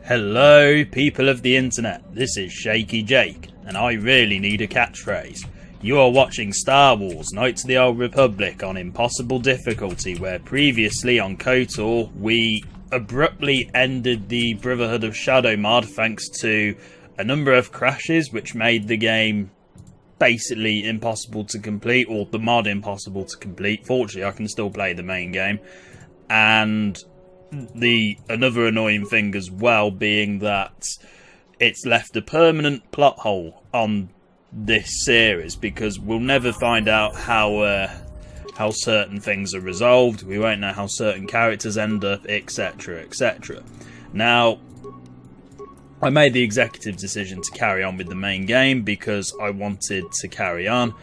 Hello, people of the internet. This is Shakey Jake, and I really need a catchphrase. You are watching Star Wars Knights of the Old Republic on impossible difficulty, where previously on KotOR we abruptly ended the Brotherhood of Shadow mod thanks to a number of crashes which made the game basically impossible to complete, or the mod impossible to complete. Fortunately, I can still play the main game. And another annoying thing as well being that it's left a permanent plot hole on this series, because we'll never find out how certain things are resolved. We won't know how certain characters end up, etc, etc. Now, I made the executive decision to carry on with the main game because I wanted to carry on,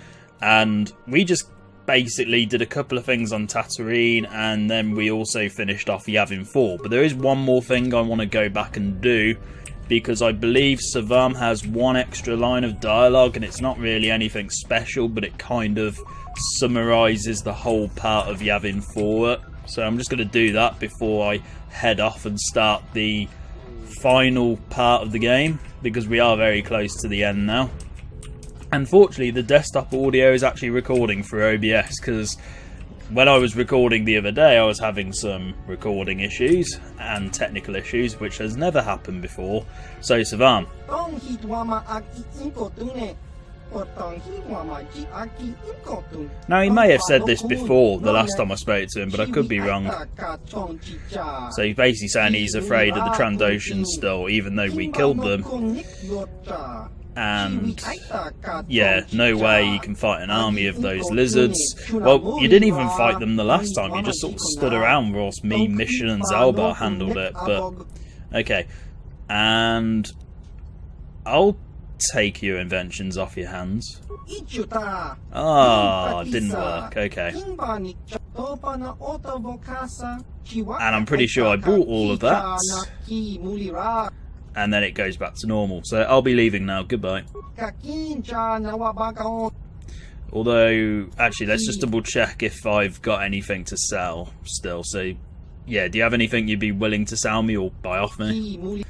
and we just basically did a couple of things on Tatooine, and then we also finished off Yavin 4. But there is one more thing I want to go back and do, because I believe Savam has one extra line of dialogue, and it's not really anything special, but it kind of summarises the whole part of Yavin 4. So I'm just going to do that before I head off and start the final part of the game, because we are very close to the end now. Unfortunately, the desktop audio is actually recording through OBS, because when I was recording the other day, I was having some recording issues and technical issues, which has never happened before. So, Savam. Now, he may have said this before the last time I spoke to him, but I could be wrong. So he's basically saying he's afraid of the Trandoshans still, even though we killed them. And yeah, no way you can fight an army of those lizards. Well, you didn't even fight them the last time, you just sort of stood around whilst me, Mission and Zalbar handled it. But okay, and I'll take your inventions off your hands. Ah, didn't work. Okay. And I'm pretty sure I bought all of that. And then it goes back to normal. So I'll be leaving now. Goodbye. Although, actually, let's just double check if I've got anything to sell still. So, yeah, do you have anything you'd be willing to sell me or buy off me?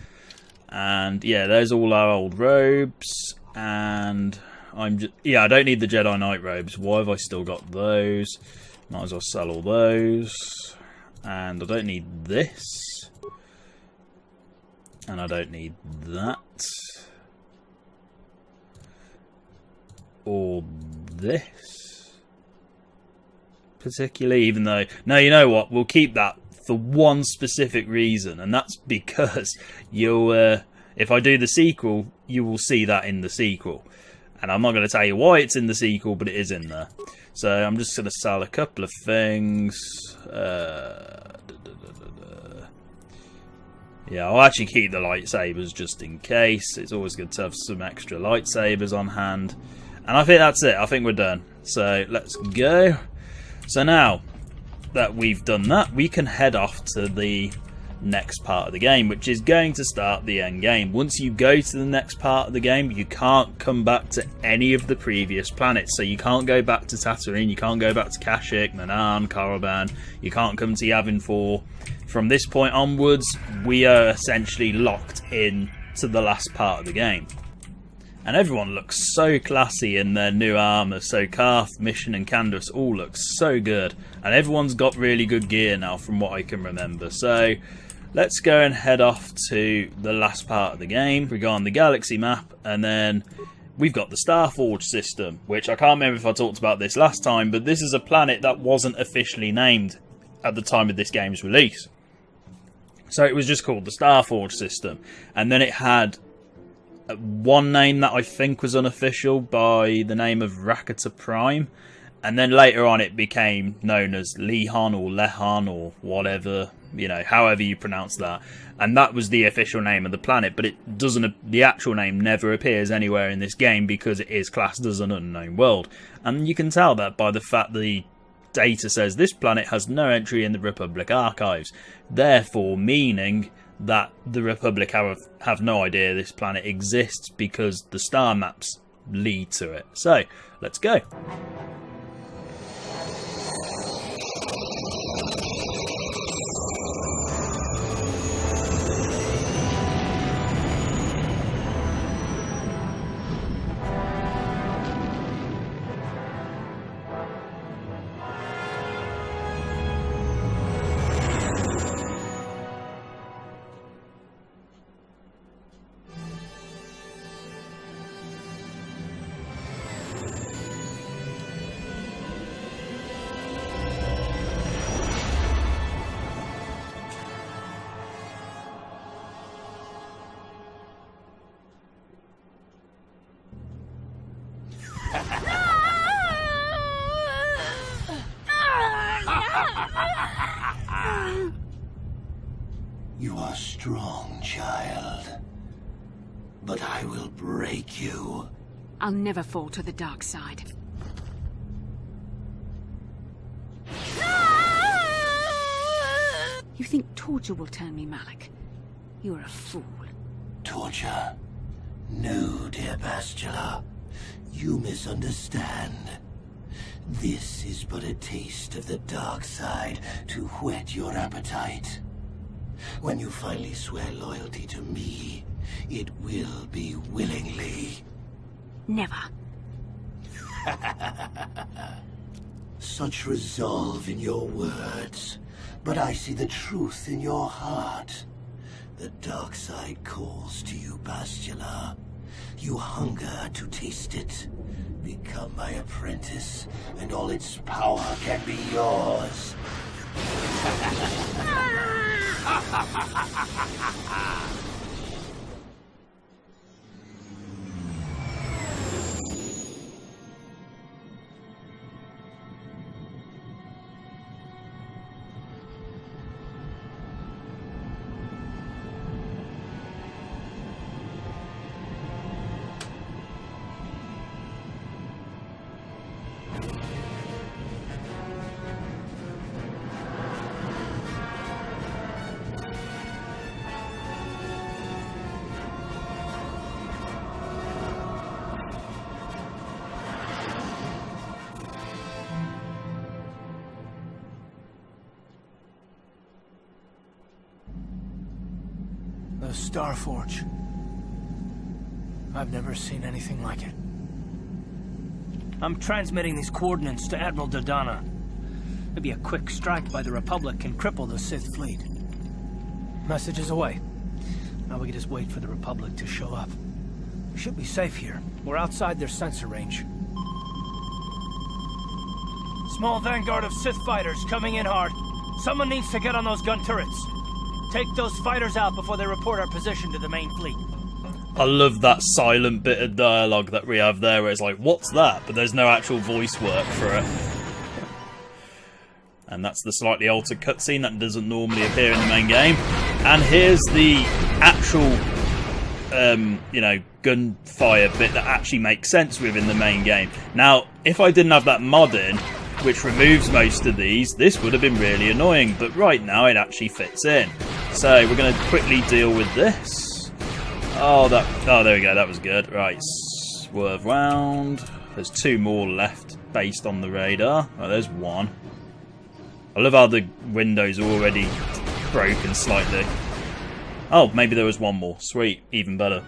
And yeah, there's all our old robes. And I don't need the Jedi Knight robes. Why have I still got those? Might as well sell all those. And I don't need this. And I don't need that. Or this. Particularly, even though... No, you know what? We'll keep that for one specific reason. And that's because you'll... if I do the sequel, you will see that in the sequel. And I'm not going to tell you why it's in the sequel, but it is in there. So I'm just going to sell a couple of things. Yeah, I'll actually keep the lightsabers just in case. It's always good to have some extra lightsabers on hand. And I think that's it. I think we're done. So let's go. So now that we've done that, we can head off to the next part of the game, which is going to start the end game. Once you go to the next part of the game, you can't come back to any of the previous planets. So you can't go back to Tatooine, you can't go back to Kashyyyk, Nanan, Korriban, you can't come to Yavin 4. From this point onwards, we are essentially locked in to the last part of the game. And everyone looks so classy in their new armour. So Karth, Mission and Candace all look so good. And everyone's got really good gear now from what I can remember. So let's go and head off to the last part of the game. We go on the galaxy map, and then we've got the Starforge system, which I can't remember if I talked about this last time, but this is a planet that wasn't officially named at the time of this game's release. So it was just called the Starforge system, and then it had one name that I think was unofficial by the name of Rakata Prime, and then later on it became known as Lehon or Lehon or whatever, you know, however you pronounce that. And that was the official name of the planet, but it doesn't. The actual name never appears anywhere in this game because it is classed as an unknown world. And you can tell that by the fact the data says this planet has no entry in the Republic archives, therefore meaning that the Republic have no idea this planet exists, because the star maps lead to it. So let's go. strong, child. But I will break you. I'll never fall to the dark side. You think torture will turn me, Malik? You're a fool. Torture? No, dear Bastila. You misunderstand. This is but a taste of the dark side to whet your appetite. When you finally swear loyalty to me, it will be willingly. Never. Such resolve in your words, but I see the truth in your heart. The dark side calls to you, Bastila. You hunger to taste it. Become my apprentice, and all its power can be yours. The Starforge. I've never seen anything like it. I'm transmitting these coordinates to Admiral Dodonna. Maybe a quick strike by the Republic can cripple the Sith fleet. Message is away. Now we can just wait for the Republic to show up. We should be safe here. We're outside their sensor range. Small vanguard of Sith fighters coming in hard. Someone needs to get on those gun turrets. Take those fighters out before they report our position to the main fleet. I love that silent bit of dialogue that we have there where it's like, what's that? But there's no actual voice work for it. And that's the slightly altered cutscene that doesn't normally appear in the main game. And here's the actual, you know, gunfire bit that actually makes sense within the main game. Now, if I didn't have that mod in, which removes most of these, this would have been really annoying. But right now, it actually fits in. So we're going to quickly deal with this. Oh, there we go. That was good. Right, swerve round. There's two more left based on the radar. Oh, there's one. I love how the window's already broken slightly. Oh, maybe there was one more. Sweet, even better.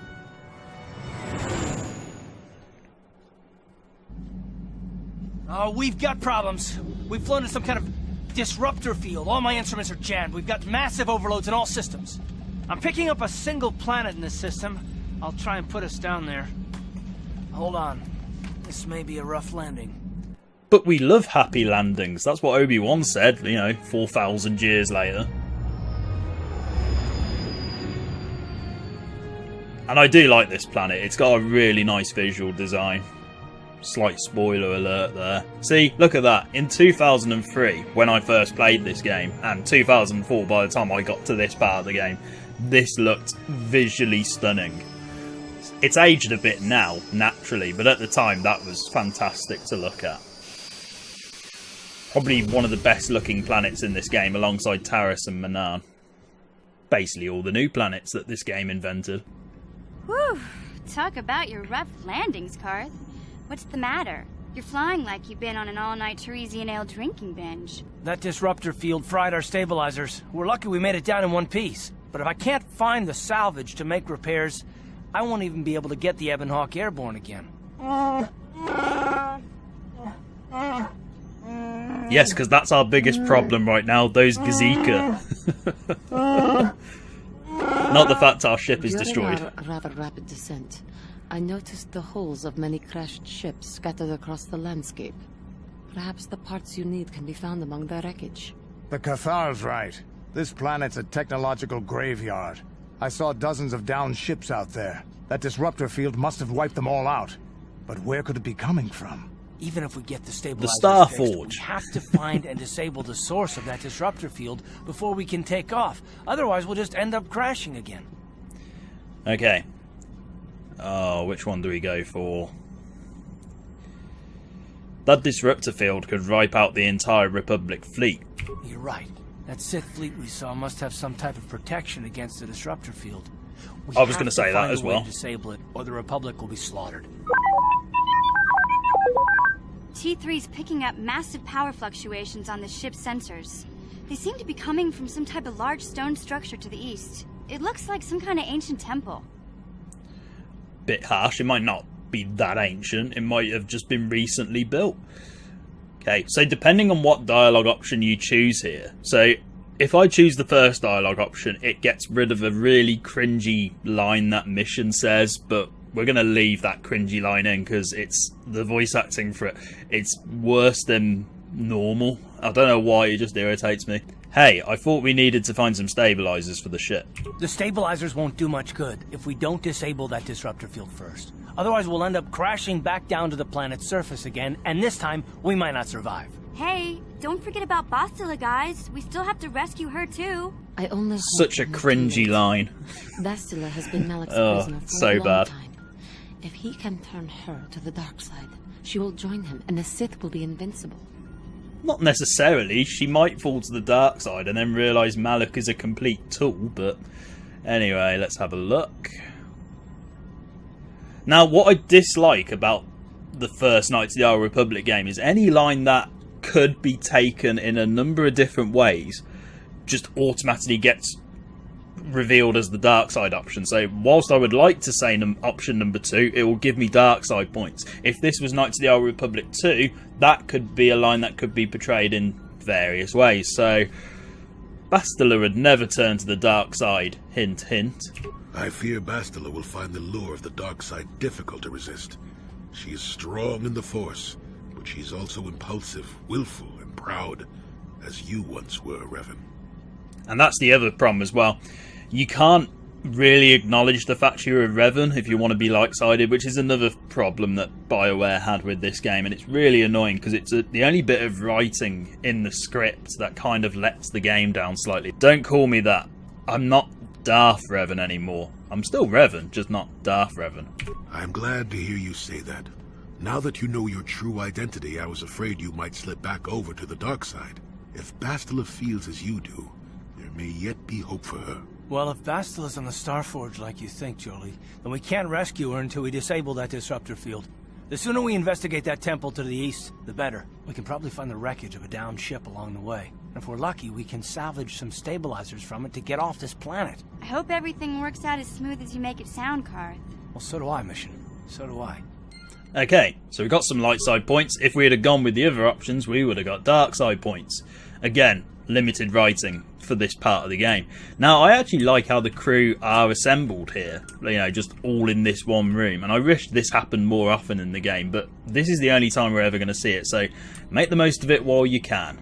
Oh, we've got problems. We've flown in some kind of disruptor field. All my instruments are jammed. We've got massive overloads in all systems. I'm picking up a single planet in this system. I'll try and put us down there. Hold on. This may be a rough landing. But we love happy landings. That's what Obi-Wan said, you know, 4,000 years later. And I do like this planet. It's got a really nice visual design. Slight spoiler alert there. See, look at that. In 2003, when I first played this game, and 2004 by the time I got to this part of the game, this looked visually stunning. It's aged a bit now, naturally, but at the time that was fantastic to look at. Probably one of the best looking planets in this game, alongside Taris and Manaan. Basically all the new planets that this game invented. Whew, talk about your rough landings, Karth. What's the matter? You're flying like you've been on an all-night Teresian ale drinking binge. That disruptor field fried our stabilizers. We're lucky we made it down in one piece. But if I can't find the salvage to make repairs, I won't even be able to get the Ebon Hawk airborne again. Yes, because that's our biggest problem right now, those Gazika. Not the fact our ship is destroyed. During our rather rapid descent, I noticed the hulls of many crashed ships scattered across the landscape. Perhaps the parts you need can be found among the wreckage. The KotOR's right. This planet's a technological graveyard. I saw dozens of downed ships out there. That disruptor field must have wiped them all out. But where could it be coming from? Even if we get the stabilizer Star fixed, Forge. we have to find and disable the source of that disruptor field before we can take off. Otherwise, we'll just end up crashing again. Okay. Oh, which one do we go for? That disruptor field could wipe out the entire Republic fleet. You're right. That Sith fleet we saw must have some type of protection against the disruptor field. I was going to say that as well. Disable it, or the Republic will be slaughtered. T3's picking up massive power fluctuations on the ship's sensors. They seem to be coming from some type of large stone structure to the east. It looks like some kind of ancient temple. Bit harsh. It might not be that ancient. It might have just been recently built. Okay, so depending on what dialogue option you choose here. So if I choose the first dialogue option, it gets rid of a really cringy line that mission says, but we're going to leave that cringy line in because it's the voice acting for it. It's worse than normal. I don't know why, it just irritates me. Hey, I thought we needed to find some stabilizers for the ship. The stabilizers won't do much good if we don't disable that disruptor field first. Otherwise, we'll end up crashing back down to the planet's surface again, and this time, we might not survive. Hey, don't forget about Bastila, guys. We still have to rescue her, too. I only Such a cringy line. Bastila has been Malik's prisoner for so a long bad. time. If he can turn her to the dark side, she will join him, and the Sith will be invincible. Not necessarily. She might fall to the dark side and then realise Malik is a complete tool, but anyway, let's have a look. Now, what I dislike about the first Knights of the Old Republic game is any line that could be taken in a number of different ways just automatically gets revealed as the dark side option. So whilst I would like to say option number 2, it will give me dark side points. If this was Knights of the Old Republic 2, that could be a line that could be portrayed in various ways. So Bastila would never turn to the dark side. Hint, hint. I fear Bastila will find the lure of the dark side difficult to resist. She is strong in the Force, but she's also impulsive, willful, and proud, as you once were, Revan. And that's the other problem as well. You can't really acknowledge the fact you're a Revan if you want to be light-sided, which is another problem that BioWare had with this game, and it's really annoying because it's the only bit of writing in the script that kind of lets the game down slightly. Don't call me that. I'm not Darth Revan anymore. I'm still Revan, just not Darth Revan. I'm glad to hear you say that. Now that you know your true identity, I was afraid you might slip back over to the dark side. If Bastila feels as you do, there may yet be hope for her. Well, if Bastila's on the Starforge like you think, Jolie, then we can't rescue her until we disable that disruptor field. The sooner we investigate that temple to the east, the better. We can probably find the wreckage of a downed ship along the way. And if we're lucky, we can salvage some stabilizers from it to get off this planet. I hope everything works out as smooth as you make it sound, Karth. Well, so do I, Mission. So do I. Okay, so we got some light side points. If we had gone with the other options, we would have got dark side points. Again, limited writing for this part of the game. Now, I actually like how the crew are assembled here, you know, just all in this one room, and I wish this happened more often in the game, but this is the only time we're ever going to see it, so make the most of it while you can.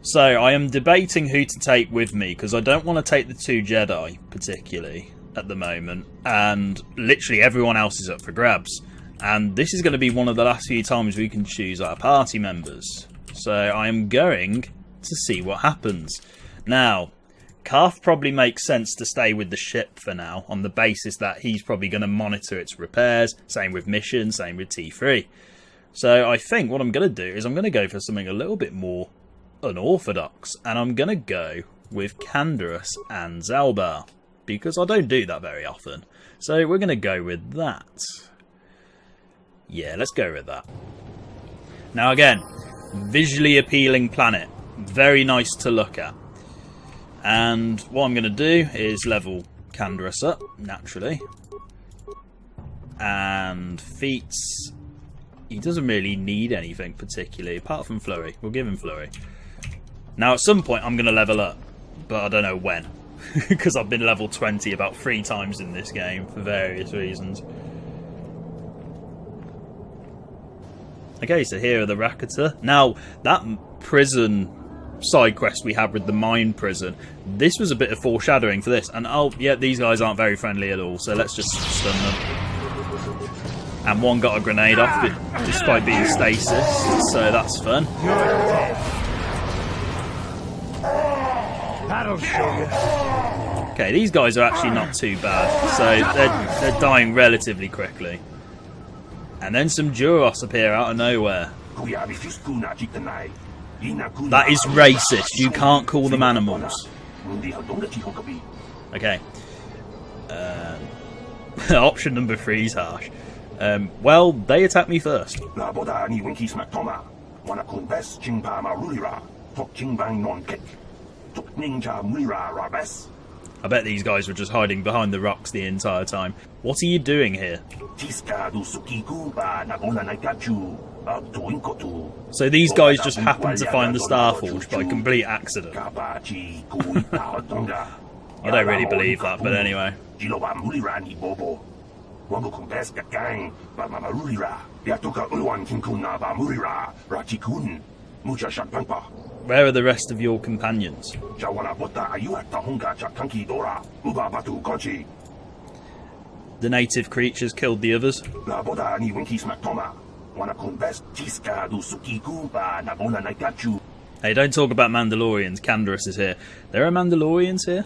So I am debating who to take with me, because I don't want to take the 2 Jedi particularly at the moment, and literally everyone else is up for grabs, and this is going to be one of the last few times we can choose our party members. So I am going to see what happens. Now, Karth probably makes sense to stay with the ship for now, on the basis that he's probably going to monitor its repairs. Same with Mission, same with T3. So I think what I'm going to do is I'm going to go for something a little bit more unorthodox, and I'm going to go with Canderous and Zalbar, because I don't do that very often. So we're going to go with that. Yeah, let's go with that. Now again, visually appealing planet. Very nice to look at. And what I'm going to do is level Canderous up, naturally. And feats, he doesn't really need anything particularly, apart from Flurry. We'll give him Flurry. Now at some point I'm going to level up, but I don't know when. Because I've been level 20 about 3 times in this game, for various reasons. Okay, so here are the Rakata. Now, that prison side quest we had with the mine prison, this was a bit of foreshadowing for this, and oh yeah, these guys aren't very friendly at all, so let's just stun them. And one got a grenade off despite being stasis, so that's fun. That'll show you. Okay, these guys are actually not too bad, so they're dying relatively quickly. And then some Duros appear out of nowhere. That is racist. You can't call them animals. Okay. Option number 3 is harsh. Well, they attack me first. I bet these guys were just hiding behind the rocks the entire time. What are you doing here? So these guys just happened to find the Starforge by complete accident. I don't really believe that, but anyway. Where are the rest of your companions? The native creatures killed the others. Hey, don't talk about Mandalorians. Canderous is here. There are Mandalorians here?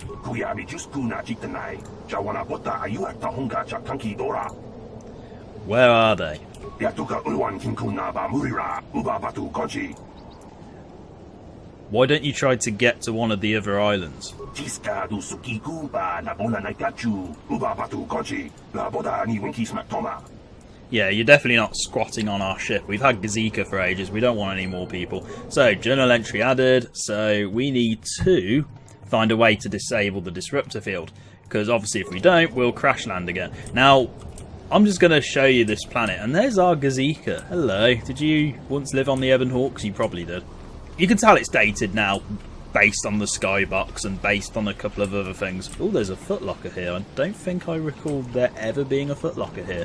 Where are they? Why don't you try to get to one of the other islands? Yeah, you're definitely not squatting on our ship. We've had Gazika for ages. We don't want any more people. So, journal entry added. So, we need to find a way to disable the disruptor field. Because obviously if we don't, we'll crash land again. Now, I'm just going to show you this planet. And there's our Gazika. Hello. Did you once live on the Ebon Hawk? You probably did. You can tell it's dated now, based on the skybox and based on a couple of other things. Oh, there's a footlocker here. I don't think I recall there ever being a footlocker here.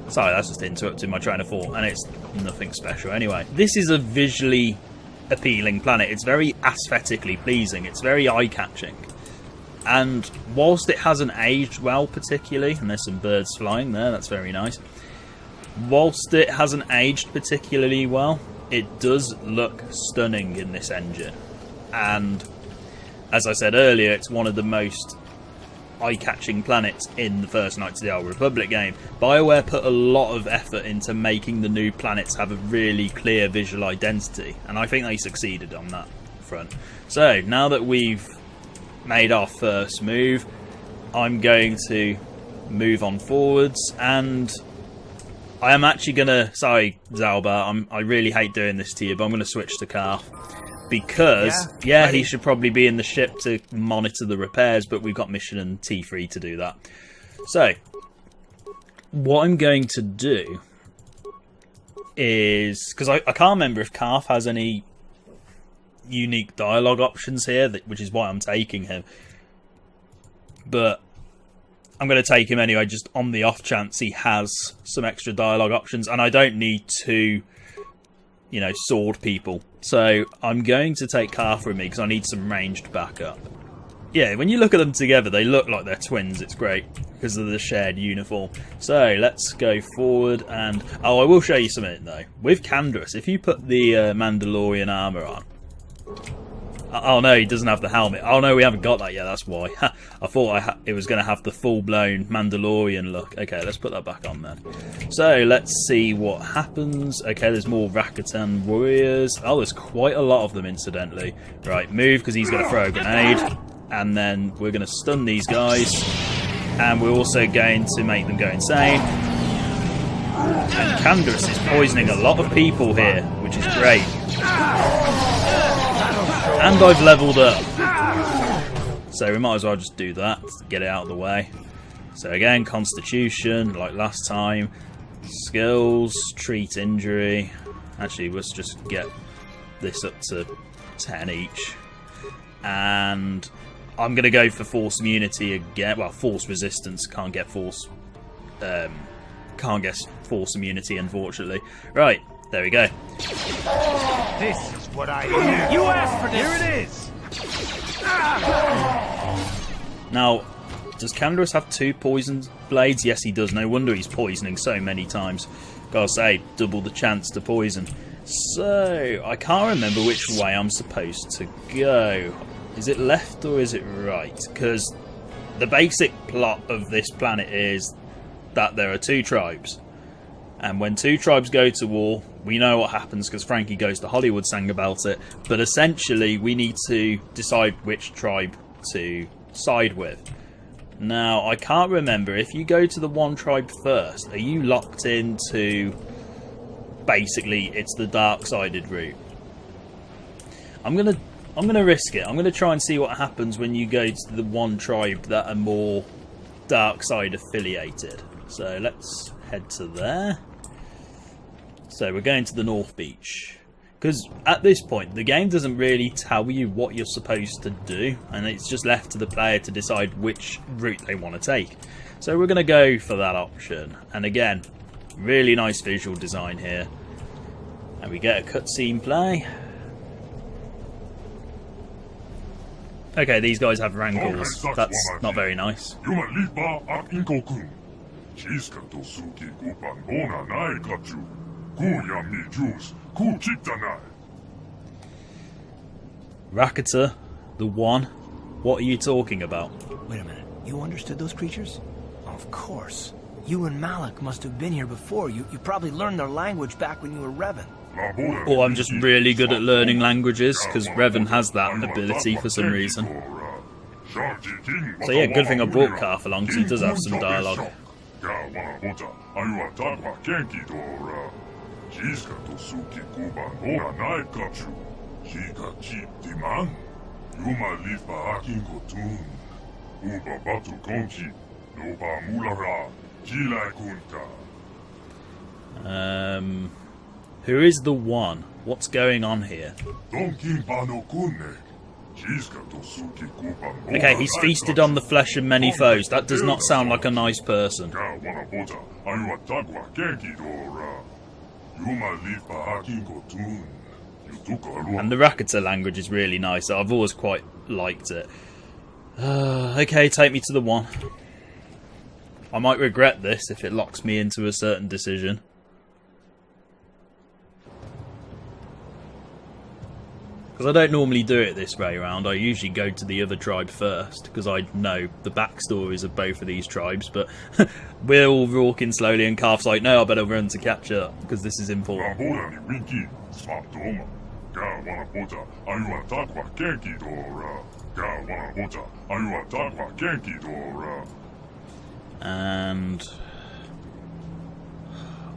Sorry, that's just interrupting my train of thought, and it's nothing special anyway. This is a visually appealing planet. It's very aesthetically pleasing. It's very eye-catching. And whilst it hasn't aged well particularly, and there's some birds flying there, that's very nice. Whilst it hasn't aged particularly well, it does look stunning in this engine. And as I said earlier, it's one of the most eye-catching planets in the first Knights of the Old Republic game. BioWare put a lot of effort into making the new planets have a really clear visual identity, and I think they succeeded on that front. So, now that we've made our first move, I'm going to move on forwards, and I am actually going to... Sorry, Zalbar, I really hate doing this to you, but I'm going to switch to Karth. Because, yeah, he should probably be in the ship to monitor the repairs, but we've got Mission and T3 to do that. So, what I'm going to do is... Because I can't remember if Karth has any unique dialogue options here, which is why I'm taking him. But I'm going to take him anyway, just on the off chance he has some extra dialogue options. And I don't need to, you know, sword people. So I'm going to take Karth with me because I need some ranged backup. Yeah, when you look at them together, they look like they're twins. It's great because of the shared uniform. So let's go forward and... Oh, I will show you something though. With Canderous, if you put the Mandalorian armor on... Oh no, he doesn't have the helmet. Oh no, we haven't got that yet, that's why. I thought it was going to have the full-blown Mandalorian look. Okay, let's put that back on then. So, let's see what happens. Okay, there's more Rakatan warriors. Oh, there's quite a lot of them, incidentally. Right, move, because he's going to throw a grenade. And then we're going to stun these guys. And we're also going to make them go insane. And Canderous is poisoning a lot of people here, which is great. And I've leveled up. So we might as well just do that to get it out of the way. So again, Constitution, like last time. Skills, treat injury. Actually, let's just get this up to 10 each. And I'm going to go for Force Immunity again. Well, Force Resistance. Can't get Force Immunity, unfortunately. Right, there we go. This is what I need. You asked for this. Here it is. Now, Does Canderous have 2 poison blades? Yes, he does. No wonder he's poisoning so many times. Gotta say, double the chance to poison. So, I can't remember which way I'm supposed to go. Is it left or is it right? Because the basic plot of this planet is that there are 2 tribes. And when 2 tribes go to war, we know what happens because Frankie Goes to Hollywood sang about it. But essentially, we need to decide which tribe to side with. Now, I can't remember. If you go to the one tribe first, are you locked into... Basically, it's the dark-sided route. I'm gonna risk it. I'm gonna try and see what happens when you go to the one tribe that are more dark side affiliated. So let's head to there. So we're going to the North Beach. Because at this point, the game doesn't really tell you what you're supposed to do, and it's just left to the player to decide which route they want to take. So we're going to go for that option. And again, really nice visual design here. And we get a cutscene play. Okay, these guys have wrangles. That's not very nice. Rakata, the one. What are you talking about? Wait a minute. You understood those creatures? Of course. You and Malik must have been here before. You probably learned their language back when you were Revan. Or I'm just really good at learning languages, because Revan has that ability for some reason. So yeah, good thing I brought Karth along, because he does have some dialogue. Who is the one? What's going on here? Okay, he's feasted on the flesh of many foes. That does not sound like a nice person. And the Rakata language is really nice. I've always quite liked it. Okay, take me to the one. I might regret this if it locks me into a certain decision. Because I don't normally do it this way around. I usually go to the other tribe first, because I know the backstories of both of these tribes, but we're all walking slowly and Karth's like, no, I better run to catch up, because this is important. And...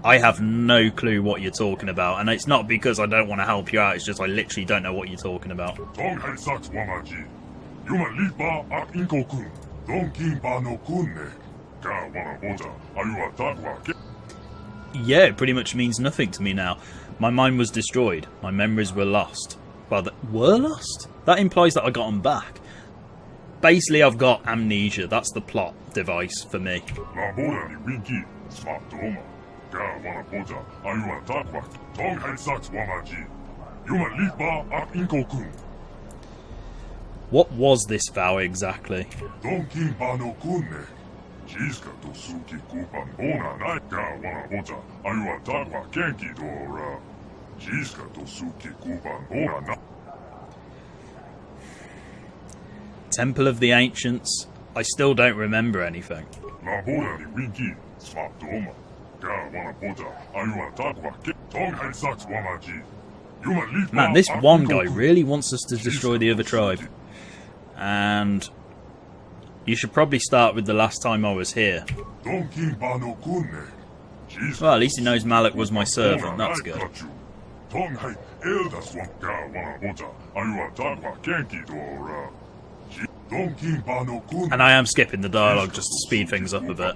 I have no clue what you're talking about, and it's not because I don't want to help you out, it's just I literally don't know what you're talking about. Yeah, it pretty much means nothing to me now. My mind was destroyed. My memories were lost. Well, were lost? That implies that I got them back. Basically, I've got amnesia. That's the plot device for me. What was this vow exactly? Temple of the Ancients? I still don't remember anything. Man, this one guy really wants us to destroy the other tribe. And you should probably start with the last time I was here. Well, at least he knows Malik was my servant, that's good. And I am skipping the dialogue just to speed things up a bit.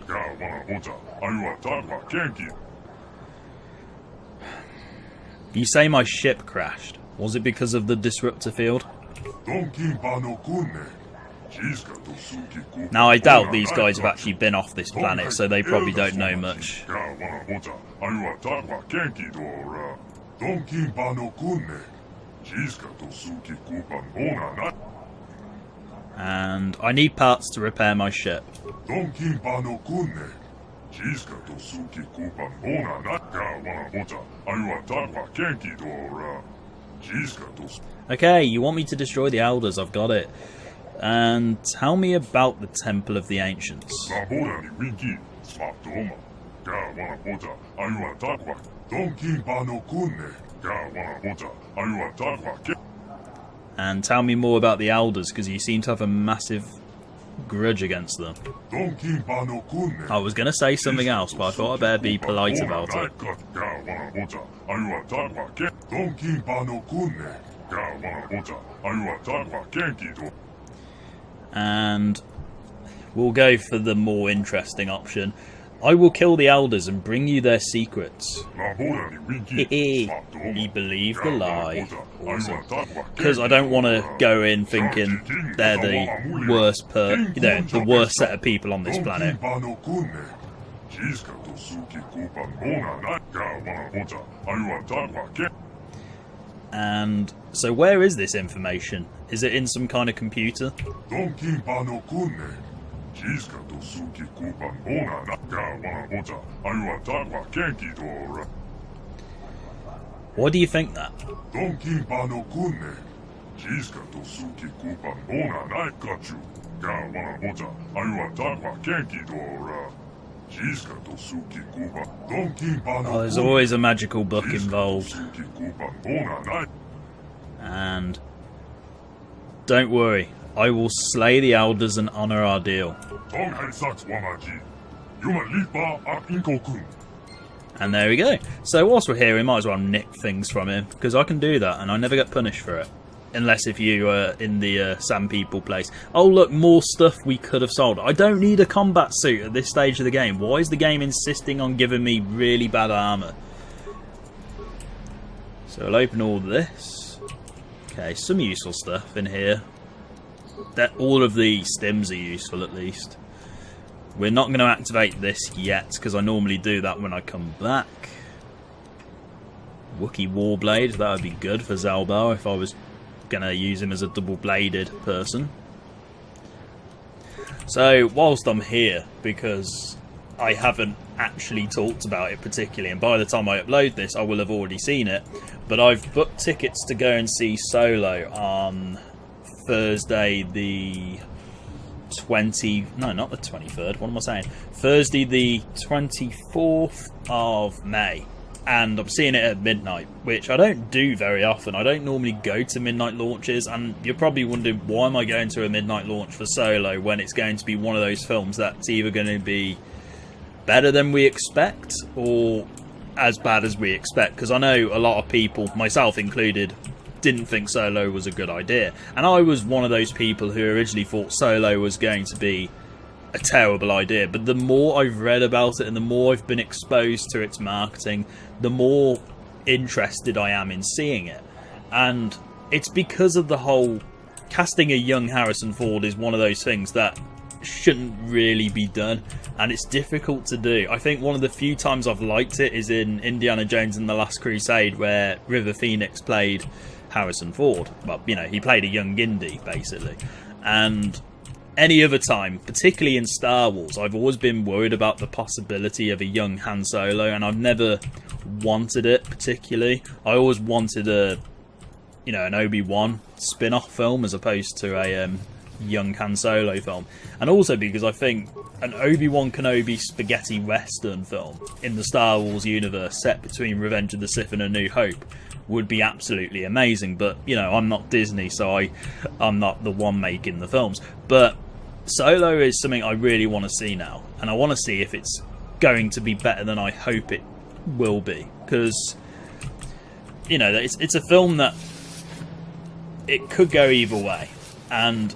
You say my ship crashed. Was it because of the disruptor field? Now I doubt these guys have actually been off this planet, so they probably don't know much. And I need parts to repair my ship. Okay, you want me to destroy the Elders, I've got it. And tell me about the Temple of the Ancients. And tell me more about the Elders, because you seem to have a massive grudge against them. I was going to say something else, but I thought I'd better be polite about it. And we'll go for the more interesting option. I will kill the Elders and bring you their secrets. He believed the lie. Awesome. Because I don't want to go in thinking they're the worst the worst set of people on this planet. And so where is this information? Is it in some kind of computer? Why do you think that? Oh, there's always a magical book involved. And don't worry, I will slay the Elders and honour our deal. And there we go. So whilst we're here, we might as well nick things from him, because I can do that and I never get punished for it. Unless if you are in the Sand People place. Oh look, more stuff we could have sold. I don't need a combat suit at this stage of the game. Why is the game insisting on giving me really bad armour? So I'll open all this. Okay, some useful stuff in here. All of the stims are useful at least. We're not going to activate this yet, because I normally do that when I come back. Wookiee Warblade, that would be good for Zalbar if I was going to use him as a double-bladed person. So, whilst I'm here, because I haven't actually talked about it particularly, and by the time I upload this I will have already seen it, but I've booked tickets to go and see Solo on Thursday the 23rd, what am I saying? Thursday the 24th of May. And I'm seeing it at midnight, which I don't do very often. I don't normally go to midnight launches, and you're probably wondering, why am I going to a midnight launch for Solo when it's going to be one of those films that's either going to be better than we expect or as bad as we expect? Because I know a lot of people, myself included, didn't think Solo was a good idea. And I was one of those people who originally thought Solo was going to be a terrible idea, but the more I've read about it and the more I've been exposed to its marketing, the more interested I am in seeing it. And it's because of the whole casting a young Harrison Ford is one of those things that shouldn't really be done, and it's difficult to do. I think one of the few times I've liked it is in Indiana Jones and the Last Crusade, where River Phoenix played Harrison Ford. Well, you know, he played a young Indy basically. And any other time, particularly in Star Wars, I've always been worried about the possibility of a young Han Solo, and I've never wanted it particularly. I always wanted an Obi-Wan spin-off film as opposed to a young Han Solo film. And also because I think an Obi-Wan Kenobi spaghetti western film in the Star Wars universe set between Revenge of the Sith and A New Hope would be absolutely amazing. But, you know, I'm not Disney, so I'm not the one making the films. But Solo is something I really want to see now, and I want to see if it's going to be better than I hope it will be, because, you know, it's a film that it could go either way, and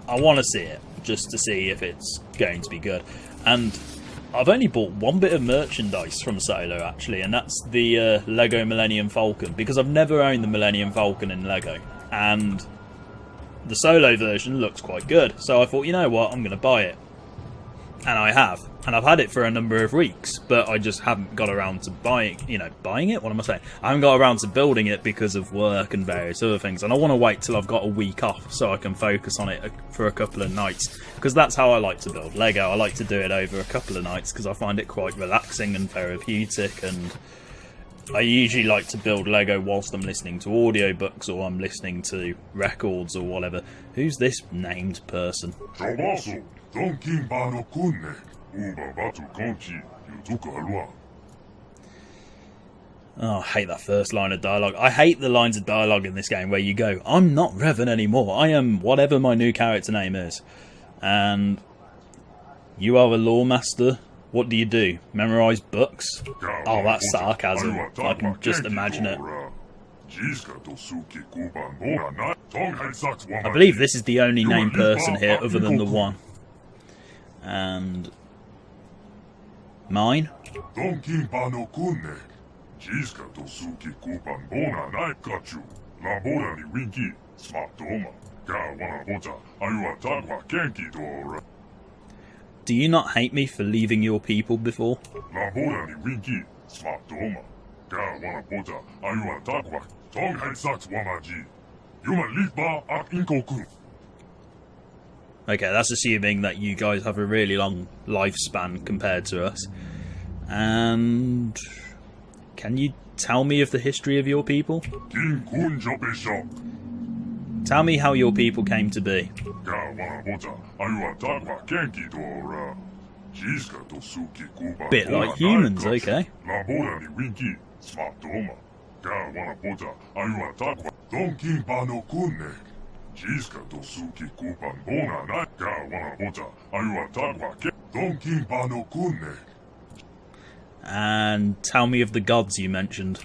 I want to see it just to see if it's going to be good. And I've only bought one bit of merchandise from Solo actually, and that's the Lego Millennium Falcon, because I've never owned the Millennium Falcon in Lego, and the Solo version looks quite good, so I thought, you know what, I'm going to buy it. And I have. And I've had it for a number of weeks, but I just haven't got around to buying it? What am I saying? I haven't got around to building it because of work and various other things. And I want to wait till I've got a week off so I can focus on it for a couple of nights. Because that's how I like to build Lego. I like to do it over a couple of nights because I find it quite relaxing and therapeutic. And I usually like to build Lego whilst I'm listening to audiobooks or I'm listening to records or whatever. Who's this named person? Oh, I hate that first line of dialogue. I hate the lines of dialogue in this game where you go, I'm not Revan anymore. I am whatever my new character name is. And you are a lore master. What do you do? Memorize books? Oh, that's sarcasm. I can just imagine it. I believe this is the only named person here other than the one. And mine? Do you not hate me for leaving your people before? Okay, that's assuming that you guys have a really long lifespan compared to us. And can you tell me of the history of your people? Tell me how your people came to be. Bit like humans, okay. And tell me of the gods you mentioned.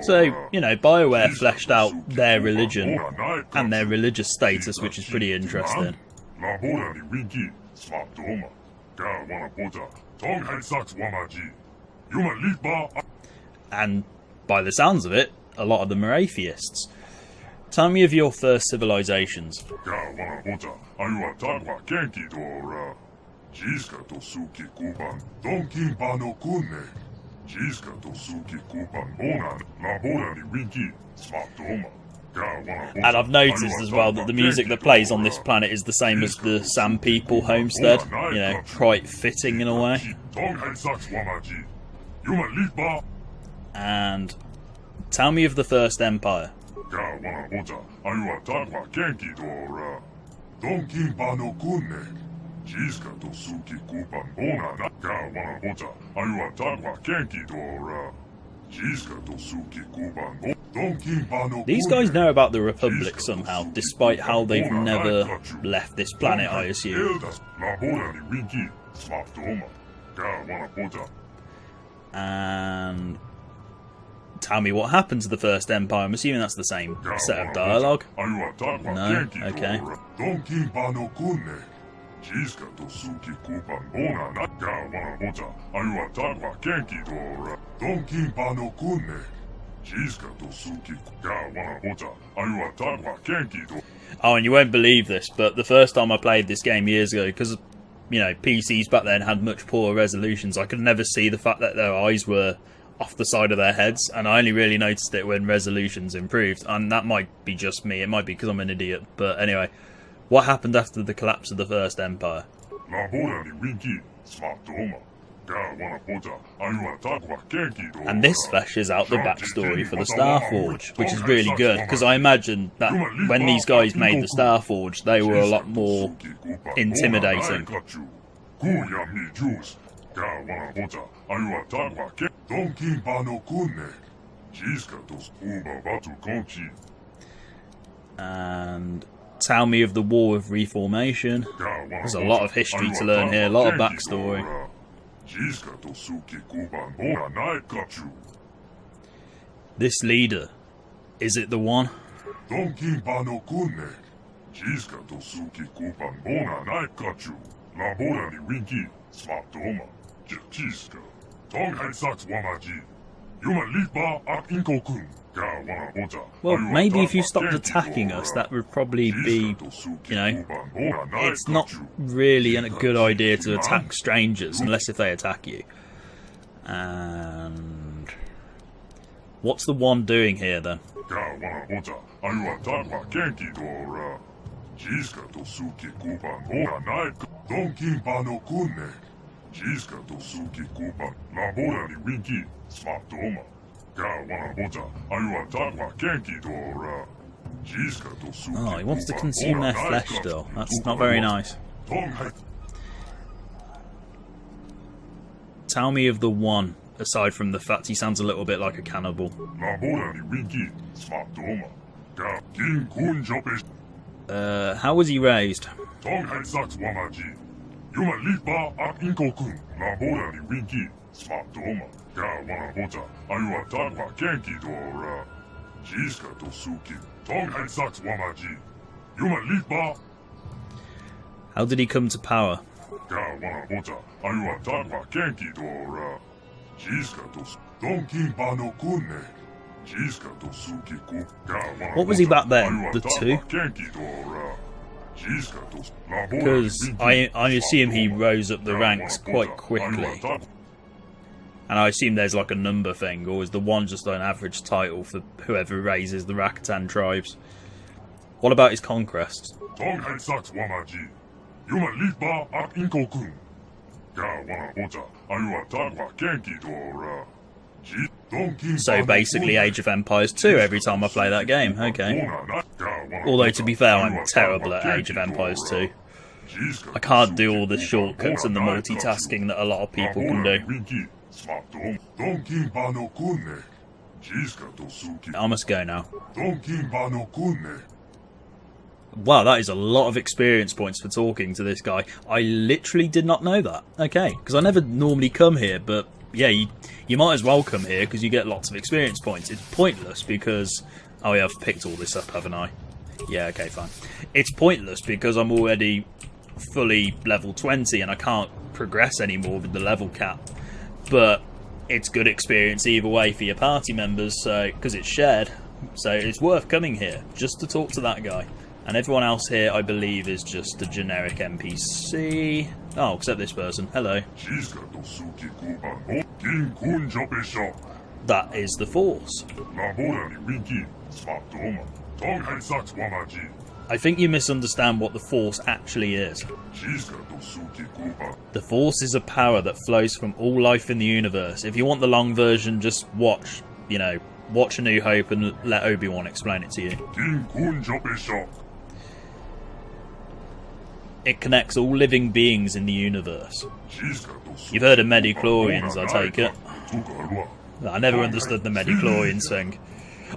So, you know, BioWare fleshed out their religion and their religious status, which is pretty interesting. And by the sounds of it, a lot of them are atheists. Tell me of your first civilizations. And I've noticed as well that the music that plays on this planet is the same as the Sand People homestead. You know, quite fitting in a way. And tell me of the First Empire. These guys know about the Republic somehow, despite how they've never left this planet, I assume. And tell me what happened to the First Empire. I'm assuming that's the same set of dialogue. No? Okay. Oh, and you won't believe this, but the first time I played this game years ago, because, you know, PCs back then had much poorer resolutions, I could never see the fact that their eyes were off the side of their heads, and I only really noticed it when resolutions improved. And that might be just me, it might be because I'm an idiot, but anyway. What happened after the collapse of the First Empire? And this fleshes out the backstory for the Starforge, which is really good, because I imagine that when these guys made the Starforge, they were a lot more intimidating. And tell me of the War of Reformation. There's a lot of history to learn here, a lot of backstory. This leader, is it the one? Well, maybe if you stopped attacking us, that would probably be, you know, it's not really a good idea to attack strangers, unless if they attack you. And what's the one doing here, then? Oh, he wants to consume their flesh still. That's not very nice. Tell me of the one, aside from the fact he sounds a little bit like a cannibal. How was he raised? How did he come to power? What was he back then? The two? Because I assume he rose up the ranks quite quickly. And I assume there's like a number thing, or is the one just an average title for whoever raises the Rakatan tribes? What about his conquests? So basically Age of Empires 2 every time I play that game, okay. Although to be fair, I'm terrible at Age of Empires 2. I can't do all the shortcuts and the multitasking that a lot of people can do. I must go now. Wow, that is a lot of experience points for talking to this guy. I literally did not know that. Okay, because I never normally come here, but yeah, you might as well come here because you get lots of experience points. It's pointless because... Oh yeah, I've picked all this up, haven't I? Yeah, okay, fine. It's pointless because I'm already fully level 20 and I can't progress anymore with the level cap. But it's good experience either way for your party members, so because it's shared. So it's worth coming here just to talk to that guy. And everyone else here, I believe, is just a generic NPC. Oh, except this person. Hello. That is the Force. I think you misunderstand what the Force actually is. The Force is a power that flows from all life in the universe. If you want the long version, just watch, you know, watch A New Hope and let Obi-Wan explain it to you. It connects all living beings in the universe. You've heard of Midi-chlorians, I take it? I never understood the Midi-chlorians thing.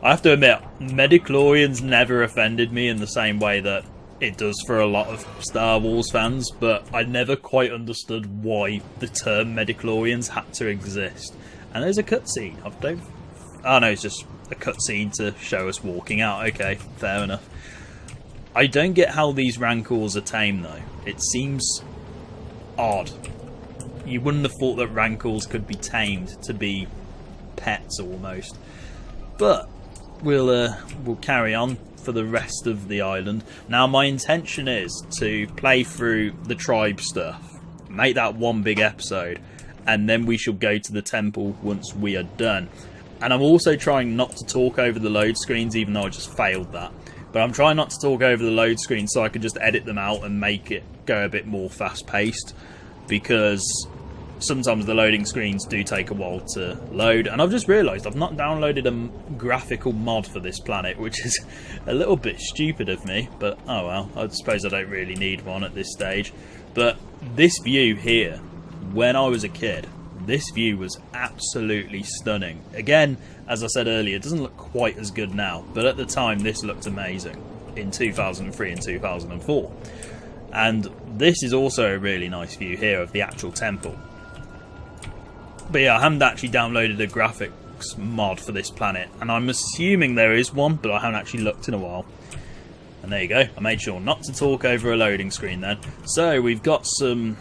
I have to admit, Midi-chlorians never offended me in the same way that it does for a lot of Star Wars fans, but I never quite understood why the term Midi-chlorians had to exist. And there's a cutscene. Oh no, it's just a cutscene to show us walking out. Okay, fair enough. I don't get how these Rancors are tame though. It seems odd. You wouldn't have thought that Rancors could be tamed to be pets almost. But we'll carry on for the rest of the island. Now my intention is to play through the tribe stuff, make that one big episode, and then we shall go to the temple once we are done. And I'm also trying not to talk over the load screens, even though I just failed that. But I'm trying not to talk over the load screen so I can just edit them out and make it go a bit more fast-paced. Because sometimes the loading screens do take a while to load. And I've just realised I've not downloaded a graphical mod for this planet, which is a little bit stupid of me. But oh well, I suppose I don't really need one at this stage. But this view here, when I was a kid, this view was absolutely stunning. Again, as I said earlier, it doesn't look quite as good now, but at the time this looked amazing in 2003 and 2004. And this is also a really nice view here of the actual temple. But yeah, I haven't actually downloaded a graphics mod for this planet, and I'm assuming there is one, but I haven't actually looked in a while. And there you go, I made sure not to talk over a loading screen then. So we've got some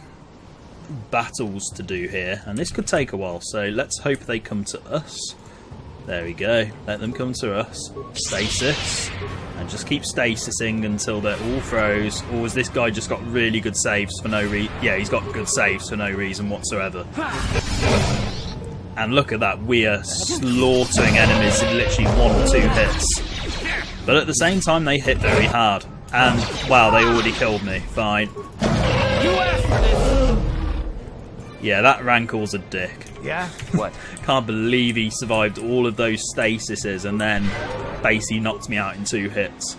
battles to do here, and this could take a while, so let's hope they come to us. There we go. Let them come to us. Stasis. And just keep stasising until they're all froze. Or has this guy just got really good saves for no reason? Yeah, he's got good saves for no reason whatsoever. And look at that. We are slaughtering enemies in literally 1 or 2 hits. But at the same time, they hit very hard. And, wow, they already killed me. Fine. Yeah, that Rancor's a dick. Yeah? What? Can't believe he survived all of those stasises and then basically knocked me out in 2 hits.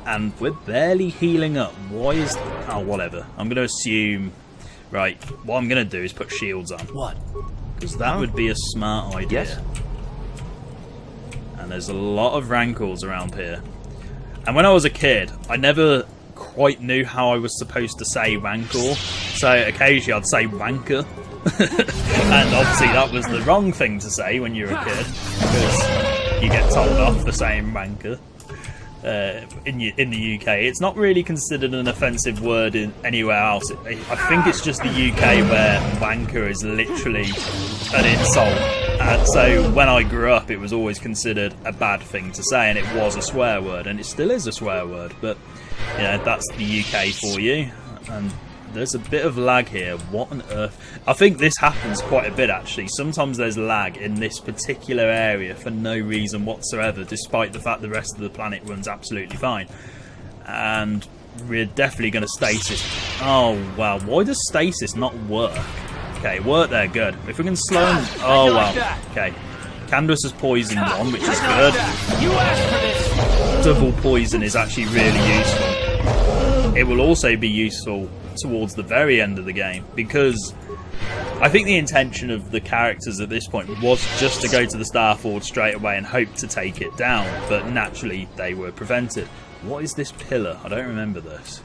And we're barely healing up. Why is... Oh, whatever. I'm going to assume... Right, what I'm going to do is put shields on. What? Because that would be a smart idea. Yes. And there's a lot of Rancors around here. And when I was a kid, I never quite knew how I was supposed to say Rancor. So occasionally I'd say Wanker. And obviously that was the wrong thing to say when you're a kid. Because you get told off for saying Wanker. In the UK, it's not really considered an offensive word in anywhere else. I think it's just the UK where wanker is literally an insult. And so when I grew up, it was always considered a bad thing to say, and it was a swear word, and it still is a swear word. But you know, that's the UK for you. And there's a bit of lag here. What on earth? I think this happens quite a bit, actually. Sometimes there's lag in this particular area for no reason whatsoever, despite the fact the rest of the planet runs absolutely fine. And we're definitely going to stasis. Oh, wow. Why does stasis not work? Okay, work there. Good. If we can slow him... Oh, wow. Okay. Candace has poisoned one, which is good. Double poison is actually really useful. It will also be useful towards the very end of the game, because I think the intention of the characters at this point was just to go to the Starforge straight away and hope to take it down, but naturally they were prevented. What is this pillar? I don't remember this.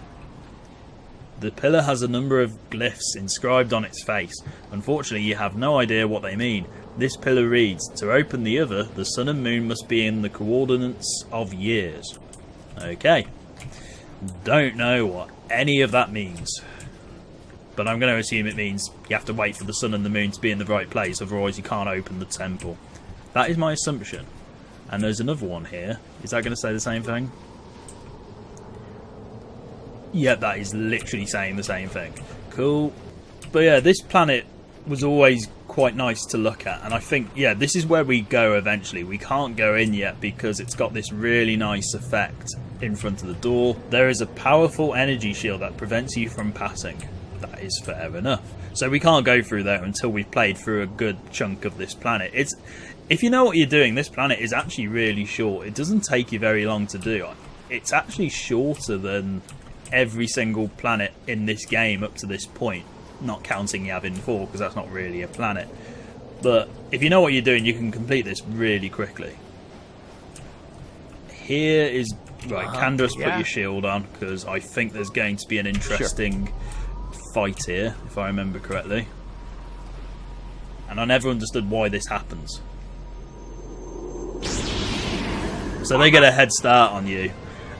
The pillar has a number of glyphs inscribed on its face. Unfortunately, you have no idea what they mean. This pillar reads, to open the other, the sun and moon must be in the coordinates of years. Okay. Don't know what any of that means, but I'm going to assume it means you have to wait for the sun and the moon to be in the right place, otherwise you can't open the temple. That is my assumption. And there's another one here. Is that going to say the same thing? Yep, that is literally saying the same thing. Cool. But yeah, this planet was always quite nice to look at, and I think, yeah, this is where we go eventually. We can't go in yet because it's got this really nice effect in front of the door. There is a powerful energy shield that prevents you from passing. That is fair enough. So we can't go through there until we've played through a good chunk of this planet. If you know what you're doing, this planet is actually really short. It doesn't take you very long to do. It's actually shorter than every single planet in this game up to this point. Not counting Yavin 4, because that's not really a planet. But if you know what you're doing, you can complete this really quickly. Here is... Right, Candace, put your shield on, because I think there's going to be an interesting fight here, if I remember correctly. And I never understood why this happens. So they get a head start on you,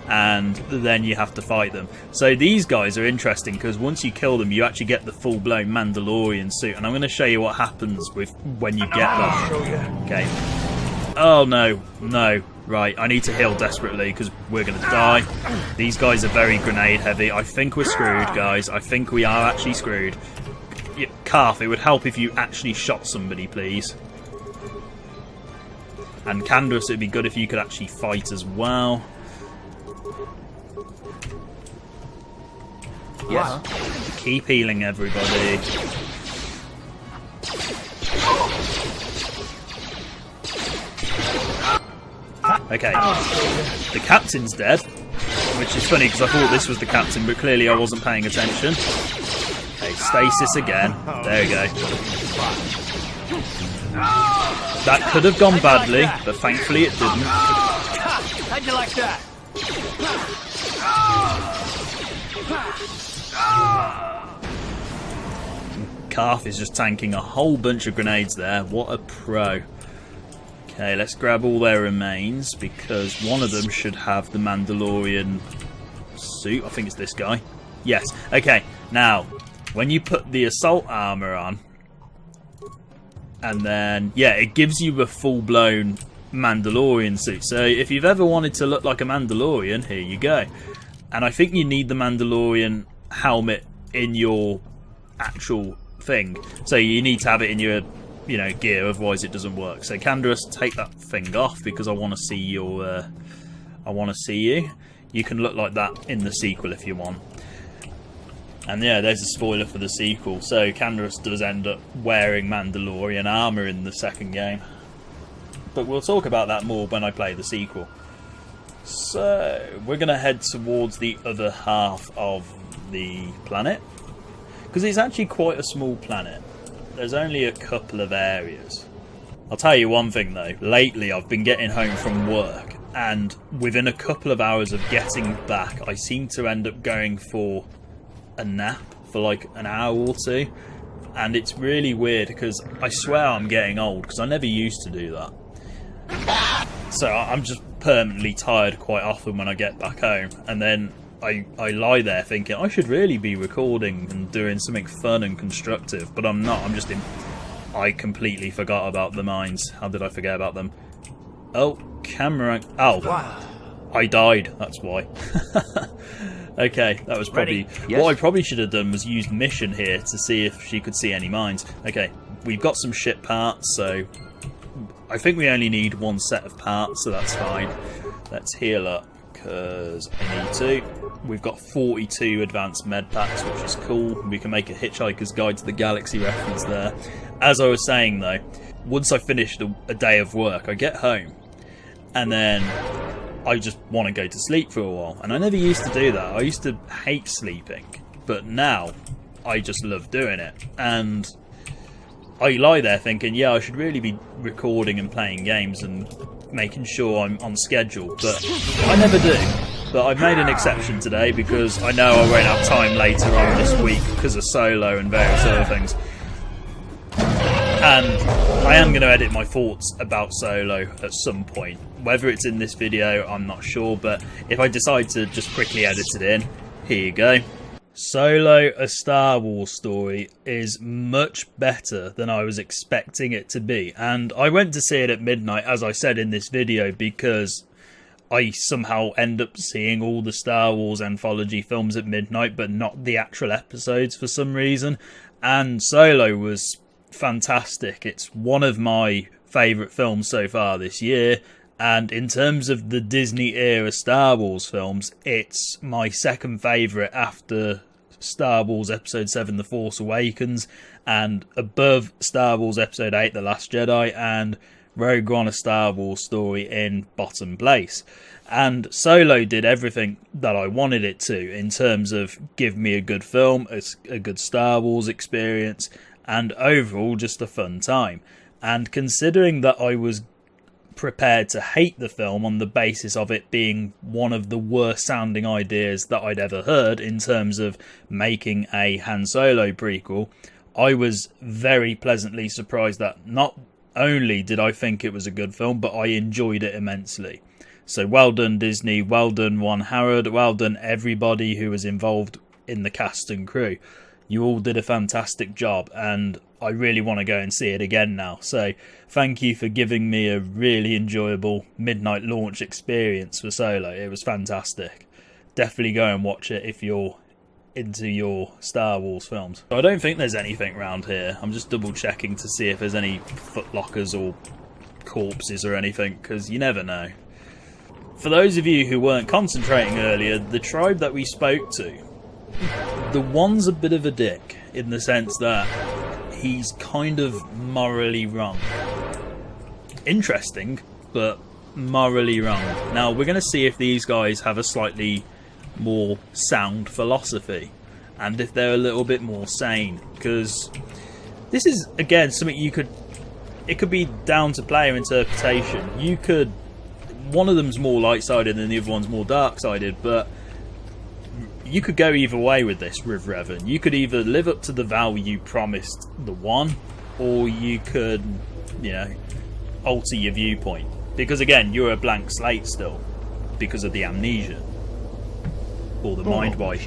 and then you have to fight them. So these guys are interesting, because once you kill them, you actually get the full-blown Mandalorian suit. And I'm going to show you what happens when you get them. Okay. Oh, no. No. Right, I need to heal desperately because we're going to die. These guys are very grenade heavy. I think we're screwed, guys. I think we are actually screwed. Calf, it would help if you actually shot somebody, please. And Candace, it'd be good if you could actually fight as well. Yes. Keep healing, everybody. Okay, the captain's dead, which is funny because I thought this was the captain, but clearly I wasn't paying attention. Okay, stasis again. There we go. That could have gone badly, but thankfully it didn't. How'd you like that? Calf is just tanking a whole bunch of grenades there. What a pro. Okay, let's grab all their remains, because one of them should have the Mandalorian suit. I think it's this guy. Yes. Okay, now, when you put the assault armor on, and then yeah, it gives you a full-blown Mandalorian suit. So if you've ever wanted to look like a Mandalorian, here you go. And I think you need the Mandalorian helmet in your actual thing, so you need to have it in your gear, otherwise it doesn't work. So Canderous, take that thing off because I want to see your you can look like that in the sequel if you want. And yeah, there's a spoiler for the sequel. So Canderous does end up wearing Mandalorian armor in the second game, but we'll talk about that more when I play the sequel. So we're going to head towards the other half of the planet, because it's actually quite a small planet. There's only a couple of areas. I'll tell you one thing though, lately I've been getting home from work, and within a couple of hours of getting back, I seem to end up going for a nap for like an hour or two, and it's really weird because I swear I'm getting old, because I never used to do that. So I'm just permanently tired quite often when I get back home, and then I lie there thinking I should really be recording and doing something fun and constructive, but I'm not. I'm just in. I completely forgot about the mines. How did I forget about them? Oh, camera. Oh, wow. I died. That's why. Okay, that was probably... Yes. What I probably should have done was use Mission here to see if she could see any mines. Okay, we've got some ship parts, so I think we only need one set of parts, so that's fine. Let's heal up, because I need to. We've got 42 advanced med packs, which is cool. We can make a Hitchhiker's Guide to the Galaxy reference there. As I was saying though, once I finished a day of work, I get home, and then I just want to go to sleep for a while. And I never used to do that. I used to hate sleeping, but now I just love doing it. And I lie there thinking, yeah, I should really be recording and playing games and making sure I'm on schedule, but I never do. But I've made an exception today because I know I won't have time later on this week because of Solo and various other things. And I am going to edit my thoughts about Solo at some point. Whether it's in this video, I'm not sure, but if I decide to just quickly edit it in, here you go. Solo, a Star Wars story, is much better than I was expecting it to be. And I went to see it at midnight, as I said in this video, because I somehow end up seeing all the Star Wars anthology films at midnight, but not the actual episodes for some reason. And Solo was fantastic. It's one of my favourite films so far this year. And in terms of the Disney era Star Wars films, it's my second favourite after Star Wars Episode 7 The Force Awakens, and above Star Wars Episode 8 The Last Jedi, and Rogue One, a Star Wars story in bottom place. And Solo did everything that I wanted it to in terms of give me a good film, a good Star Wars experience, and overall just a fun time. And considering that I was prepared to hate the film on the basis of it being one of the worst sounding ideas that I'd ever heard in terms of making a Han Solo prequel, I was very pleasantly surprised that not only did I think it was a good film, but I enjoyed it immensely. So well done Disney, well done Ron Howard, well done everybody who was involved in the cast and crew. You all did a fantastic job, and I really want to go and see it again now. So thank you for giving me a really enjoyable midnight launch experience for Solo. It was fantastic. Definitely go and watch it if you're into your Star Wars films. I don't think there's anything around here. I'm just double checking to see if there's any footlockers or corpses or anything, because you never know. For those of you who weren't concentrating earlier, the tribe that we spoke to, the one's a bit of a dick in the sense that he's kind of morally wrong. Interesting, but morally wrong. Now, we're going to see if these guys have a slightly more sound philosophy and if they're a little bit more sane, because this is, again, something it could be down to player interpretation. One of them's more light-sided and the other one's more dark-sided, but you could go either way with this with Revan. You could either live up to the value promised the one, or you could, alter your viewpoint. Because again, you're a blank slate still, because of the amnesia. Or the mind wipe.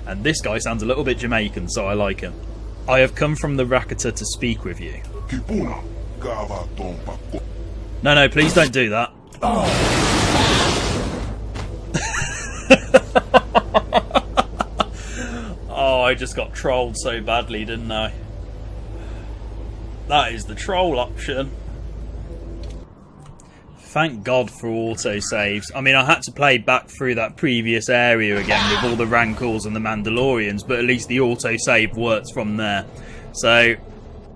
And this guy sounds a little bit Jamaican, so I like him. I have come from the Rakata to speak with you. No, please don't do that. Oh, I just got trolled so badly, didn't I? That is the troll option. Thank God for autosaves. I mean, I had to play back through that previous area again with all the Rancors and the Mandalorians, but at least the autosave works from there. So,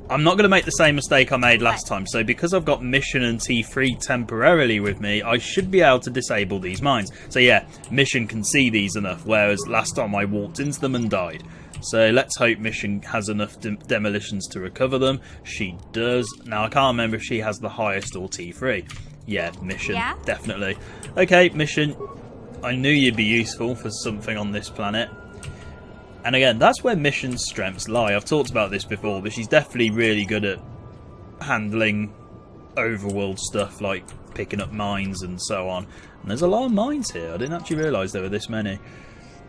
I'm not going to make the same mistake I made last time. So, because I've got Mission and T3 temporarily with me, I should be able to disable these mines. So yeah, Mission can see these enough, whereas last time I walked into them and died. So let's hope Mission has enough demolitions to recover them. She does. Now, I can't remember if she has the highest or T3. Yeah, Mission, definitely. Okay, Mission, I knew you'd be useful for something on this planet. And again, that's where Mission's strengths lie. I've talked about this before, but she's definitely really good at handling overworld stuff, like picking up mines and so on. And there's a lot of mines here. I didn't actually realise there were this many.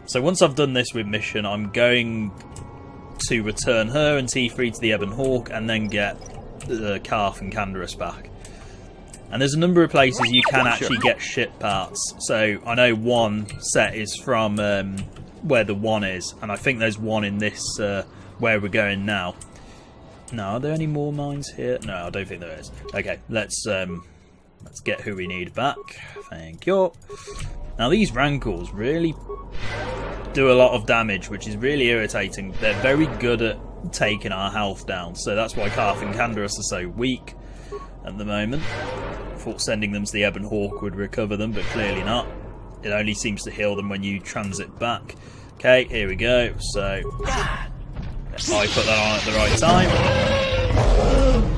So once I've done this with Mission, I'm going to return her and T3 to the Ebon Hawk, and then get the Karth and Canderous back. And there's a number of places you can actually get ship parts. So I know one set is from where the one is, and I think there's one in this where we're going now. No, are there any more mines here? No, I don't think there is. Okay, let's get who we need back. Thank you. Now these Rancors really do a lot of damage, which is really irritating. They're very good at taking our health down, so that's why Karth and Canderous are so weak at the moment. I thought sending them to the Ebon Hawk would recover them, but clearly not. It only seems to heal them when you transit back. Okay, here we go. So I put that on at the right time.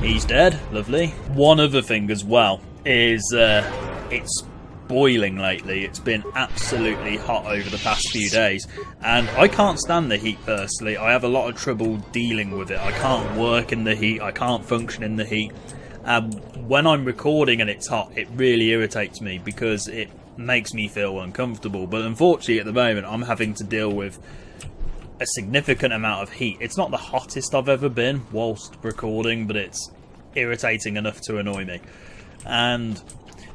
He's dead. Lovely. One other thing as well is it's boiling lately. It's been absolutely hot over the past few days, and I can't stand the heat personally. I have a lot of trouble dealing with it. I can't work in the heat. I can't function in the heat. When I'm recording and it's hot, it really irritates me because it makes me feel uncomfortable. But unfortunately at the moment I'm having to deal with a significant amount of heat. It's not the hottest I've ever been whilst recording, but it's irritating enough to annoy me. And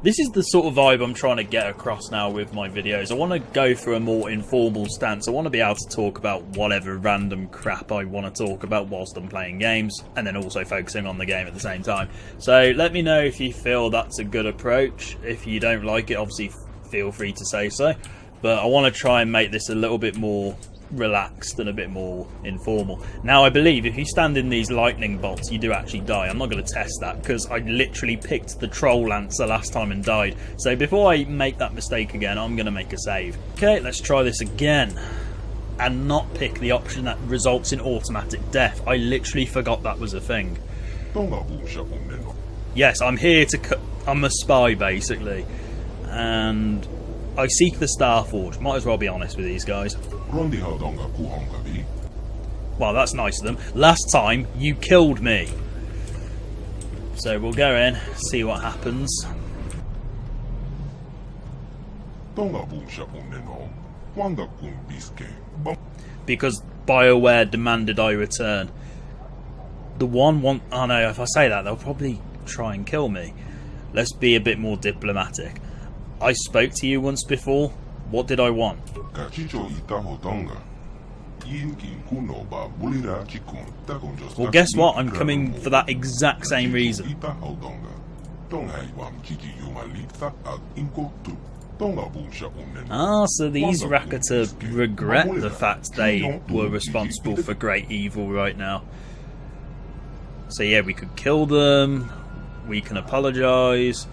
this is the sort of vibe I'm trying to get across now with my videos. I want to go for a more informal stance. I want to be able to talk about whatever random crap I want to talk about whilst I'm playing games, and then also focusing on the game at the same time. So let me know if you feel that's a good approach. If you don't like it, obviously feel free to say so. But I want to try and make this a little bit more relaxed and a bit more informal. Now, I believe if you stand in these lightning bolts, you do actually die. I'm not going to test that because I literally picked the Troll Lancer last time and died. So before I make that mistake again, I'm going to make a save. Okay, let's try this again. And not pick the option that results in automatic death. I literally forgot that was a thing. Yes, I'm here to... I'm a spy, basically. And I seek the Starforge. Might as well be honest with these guys. Well, that's nice of them. Last time, you killed me. So we'll go in, see what happens. Because BioWare demanded I return. The one want... Oh no, if I say that, they'll probably try and kill me. Let's be a bit more diplomatic. I spoke to you once before. What did I want? Well, guess what? I'm coming for that exact same reason. Ah, so these Rakata regret the fact they were responsible for great evil right now. So yeah, we could kill them, we can apologise,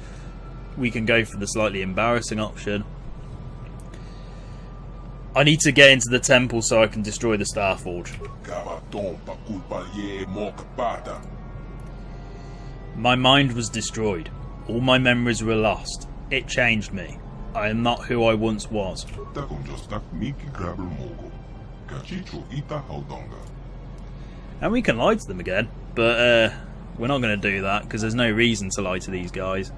we can go for the slightly embarrassing option. I need to get into the temple so I can destroy the Starforge. My mind was destroyed. All my memories were lost. It changed me. I am not who I once was. And we can lie to them again, but we're not going to do that because there's no reason to lie to these guys.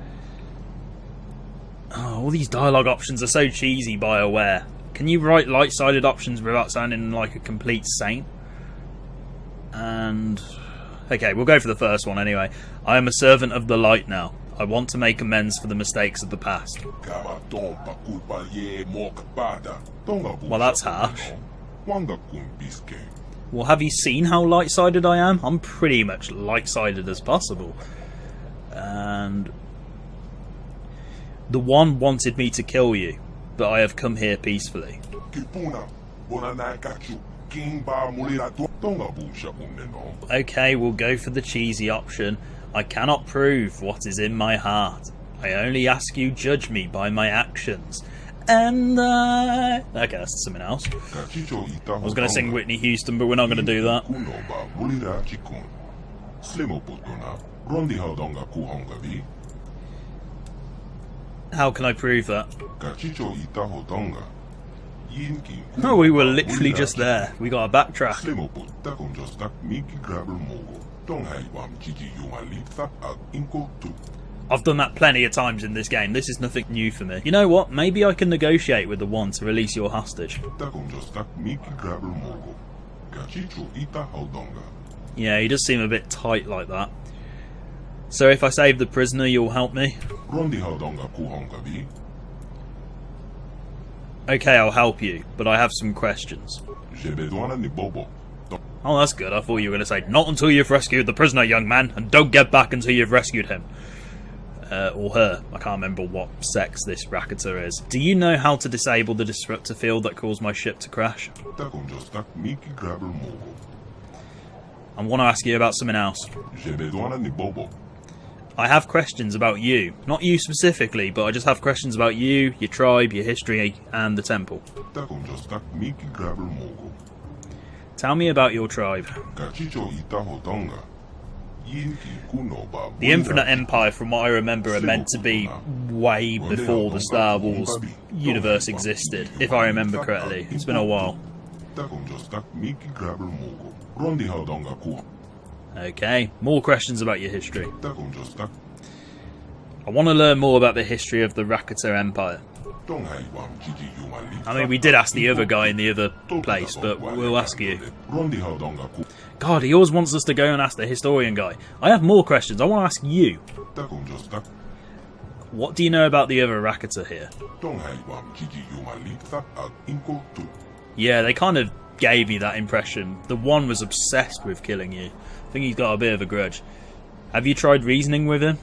Oh, all these dialogue options are so cheesy, BioWare. Can you write light-sided options without sounding like a complete saint? And okay, we'll go for the first one anyway. I am a servant of the light now. I want to make amends for the mistakes of the past. Well, that's harsh. Well, have you seen how light-sided I am? I'm pretty much light-sided as possible. And the one wanted me to kill you, but I have come here peacefully. Okay, we'll go for the cheesy option. I cannot prove what is in my heart. I only ask you judge me by my actions. And okay, that's something else. I was going to sing Whitney Houston, but we're not going to do that. How can I prove that? Oh, we were literally just there. We got to backtrack. I've done that plenty of times in this game. This is nothing new for me. You know what? Maybe I can negotiate with the one to release your hostage. Yeah, he does seem a bit tight like that. So if I save the prisoner, you'll help me? Okay, I'll help you, but I have some questions. Oh, that's good. I thought you were going to say, not until you've rescued the prisoner, young man, and don't get back until you've rescued him. Or her. I can't remember what sex this racketeer is. Do you know how to disable the disruptor field that caused my ship to crash? I want to ask you about something else. I have questions about you. Not you specifically, but I just have questions about you, your tribe, your history, and the temple. Tell me about your tribe. The Infinite Empire, from what I remember, are meant to be way before the Star Wars universe existed, if I remember correctly. It's been a while. Okay, more questions about your history. I want to learn more about the history of the Racketeer Empire. I mean, we did ask the other guy in the other place, but we'll ask you. God, he always wants us to go and ask the historian guy. I have more questions. I want to ask you. What do you know about the other Racketeer here? Yeah, they kind of gave me that impression. The one was obsessed with killing you. I think he's got a bit of a grudge. Have you tried reasoning with him?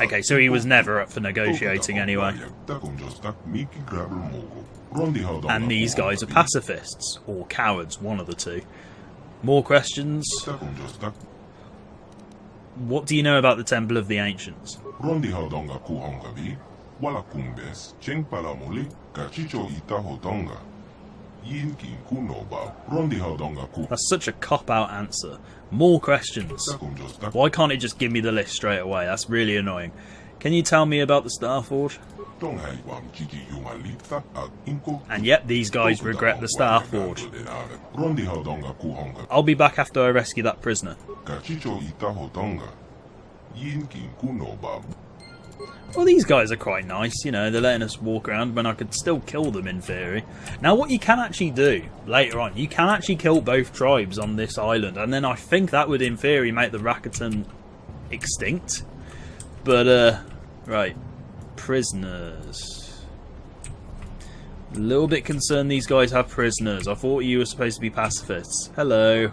Okay, so he was never up for negotiating anyway. And these guys are pacifists, or cowards, one of the two. More questions? What do you know about the Temple of the Ancients? That's such a cop-out answer. More questions. Why can't it just give me the list straight away? That's really annoying. Can you tell me about the Starforge? And yep, these guys regret the Starforge. I'll be back after I rescue that prisoner. Well, these guys are quite nice, you know, they're letting us walk around when I could still kill them in theory. Now, what you can actually do later on, you can actually kill both tribes on this island, and then I think that would in theory make the Rakuten extinct. But, right, prisoners. A little bit concerned these guys have prisoners. I thought you were supposed to be pacifists. Hello.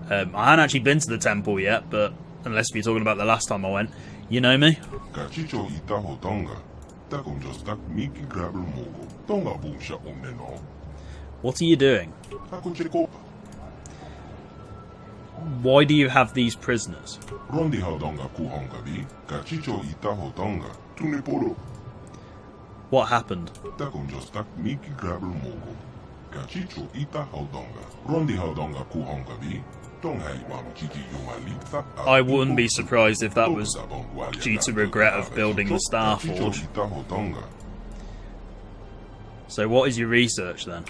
I hadn't actually been to the temple yet, but unless you're talking about the last time I went. You know me? What are you doing? Why do you have these prisoners? What happened? I wouldn't be surprised if that was due to regret of building the Starforge. So what is your research then?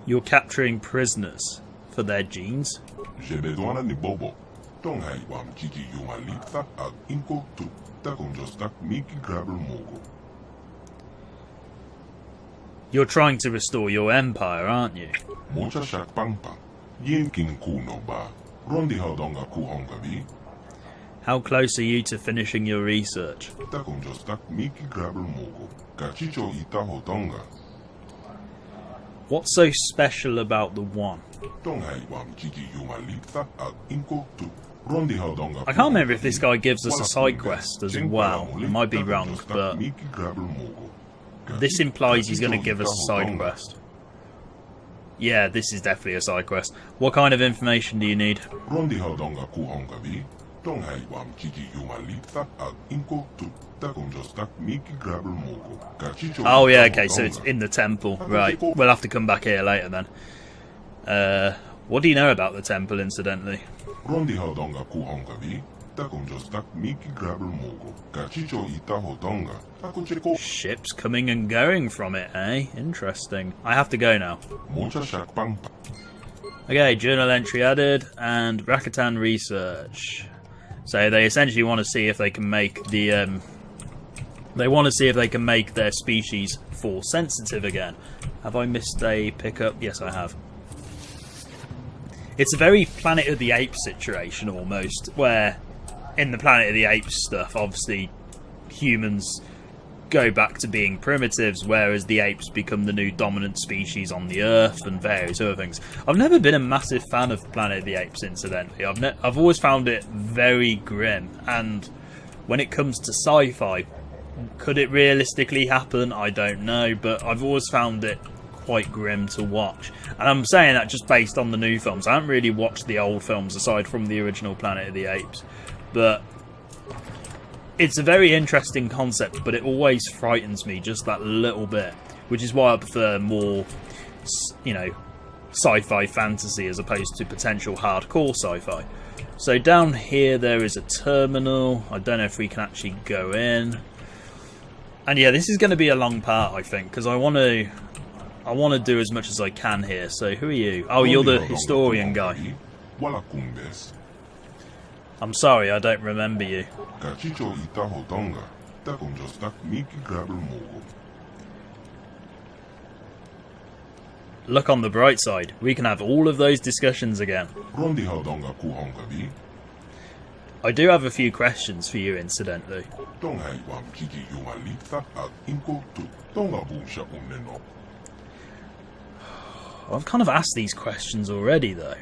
You're capturing prisoners for their genes? Jebedwana ni bobo. Tong hai wam Gigi Yumalita ag inko tu takonjostak Miki Grabber Mogo. You're trying to restore your empire, aren't you? Mocha shak pangpang. Yin king kuno ba. Rondi haudonga kuhongavi. How close are you to finishing your research? Takonjostak Miki Grabber Mogo. Kachicho ita hodonga. What's so special about the one? Tong hai wam Gigi Yumalita ag inko tu. Rondi haudonga. I can't remember if this guy gives us a side quest as well. I might be wrong, but Miki Grabber Mogo. this implies he's going to give us a side quest. Yeah, this is definitely a side quest. What kind of information do you need? Rondi haudonga kuhongavi. Tong hai wam Gigi Yumalita ag inko tu. Takonjostak Miki Grabber Mogo. Kachicho Oh yeah, ita okay, so it's hodonga. in the temple. Right, we'll have to come back here later then. What do you know about the temple, incidentally? Rondi haudonga kuhongavi. Takonjostak Miki Grabber Mogo. Kachicho ita hodonga. Takoncheko. Ships coming and going from it, eh? Interesting. I have to go now. Mocha shak pang. Okay, journal entry added, and Rakatan research. So they essentially want to see if they can make the they want to see if they can make their species force sensitive again. Have I missed a pickup? Yes, I have. It's a very Planet of the Apes situation almost, where in the Planet of the Apes stuff, obviously humans go back to being primitives, whereas the apes become the new dominant species on the Earth and various other things. I've never been a massive fan of Planet of the Apes, incidentally. I've always found it very grim, and when it comes to sci-fi, could it realistically happen? I don't know, but I've always found it quite grim to watch. And I'm saying that just based on the new films. I haven't really watched the old films aside from the original Planet of the Apes, but it's a very interesting concept, but it always frightens me just that little bit, which is why I prefer more, you know, sci-fi fantasy as opposed to potential hardcore sci-fi. So down here there is a terminal. I don't know if we can actually go in. And yeah, this is going to be a long part, I think, because I want to do as much as I can here. So who are you? Oh, you're the historian guy. I'm sorry, I don't remember you. Kachicho ita hodonga. Takonjostak Miki Grabber Mogo. Look on the bright side. We can have all of those discussions again. Rondi haudonga kuhongavi. I do have a few questions for you, incidentally. Tong hai wam Gigi Yumalita ag inko tu. Tonga boomsha uneno. I've kind of asked these questions already, though.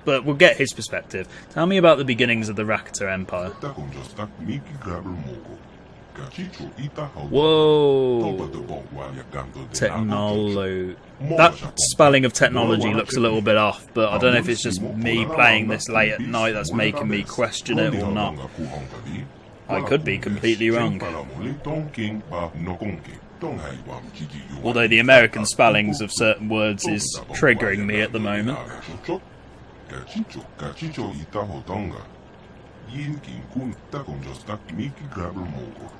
But we'll get his perspective. Tell me about the beginnings of the Rakata Empire. Takonjostak Miki Grabber Mogo. Kachicho ita hodonga. Whoa! Technology. That spelling of technology looks a little bit off, but I don't know if it's just me playing this late at night that's making me question it or not. I could be completely wrong. Although the American spellings of certain words is triggering me at the moment. Kachicho ita hodonga. Yin king kun takonjostak Miki Grabber Mogo.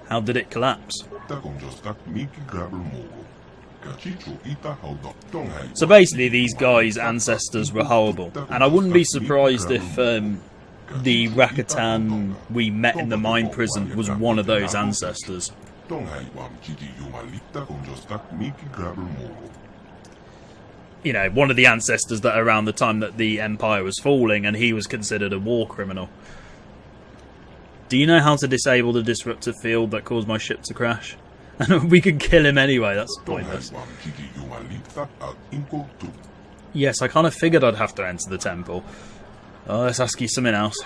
How did it collapse? Takonjostak Miki Grabber Mogo. Kachicho ita hodonga. So basically these guys' ancestors were horrible, and I wouldn't be surprised if the Rakatan we met in the mine prison was one of those ancestors. You know, one of the ancestors that around the time that the Empire was falling, and he was considered a war criminal. Do you know how to disable the disruptive field that caused my ship to crash? And we could kill him anyway, that's pointless. Yes, I kind of figured I'd have to enter the temple. Let's ask you something else.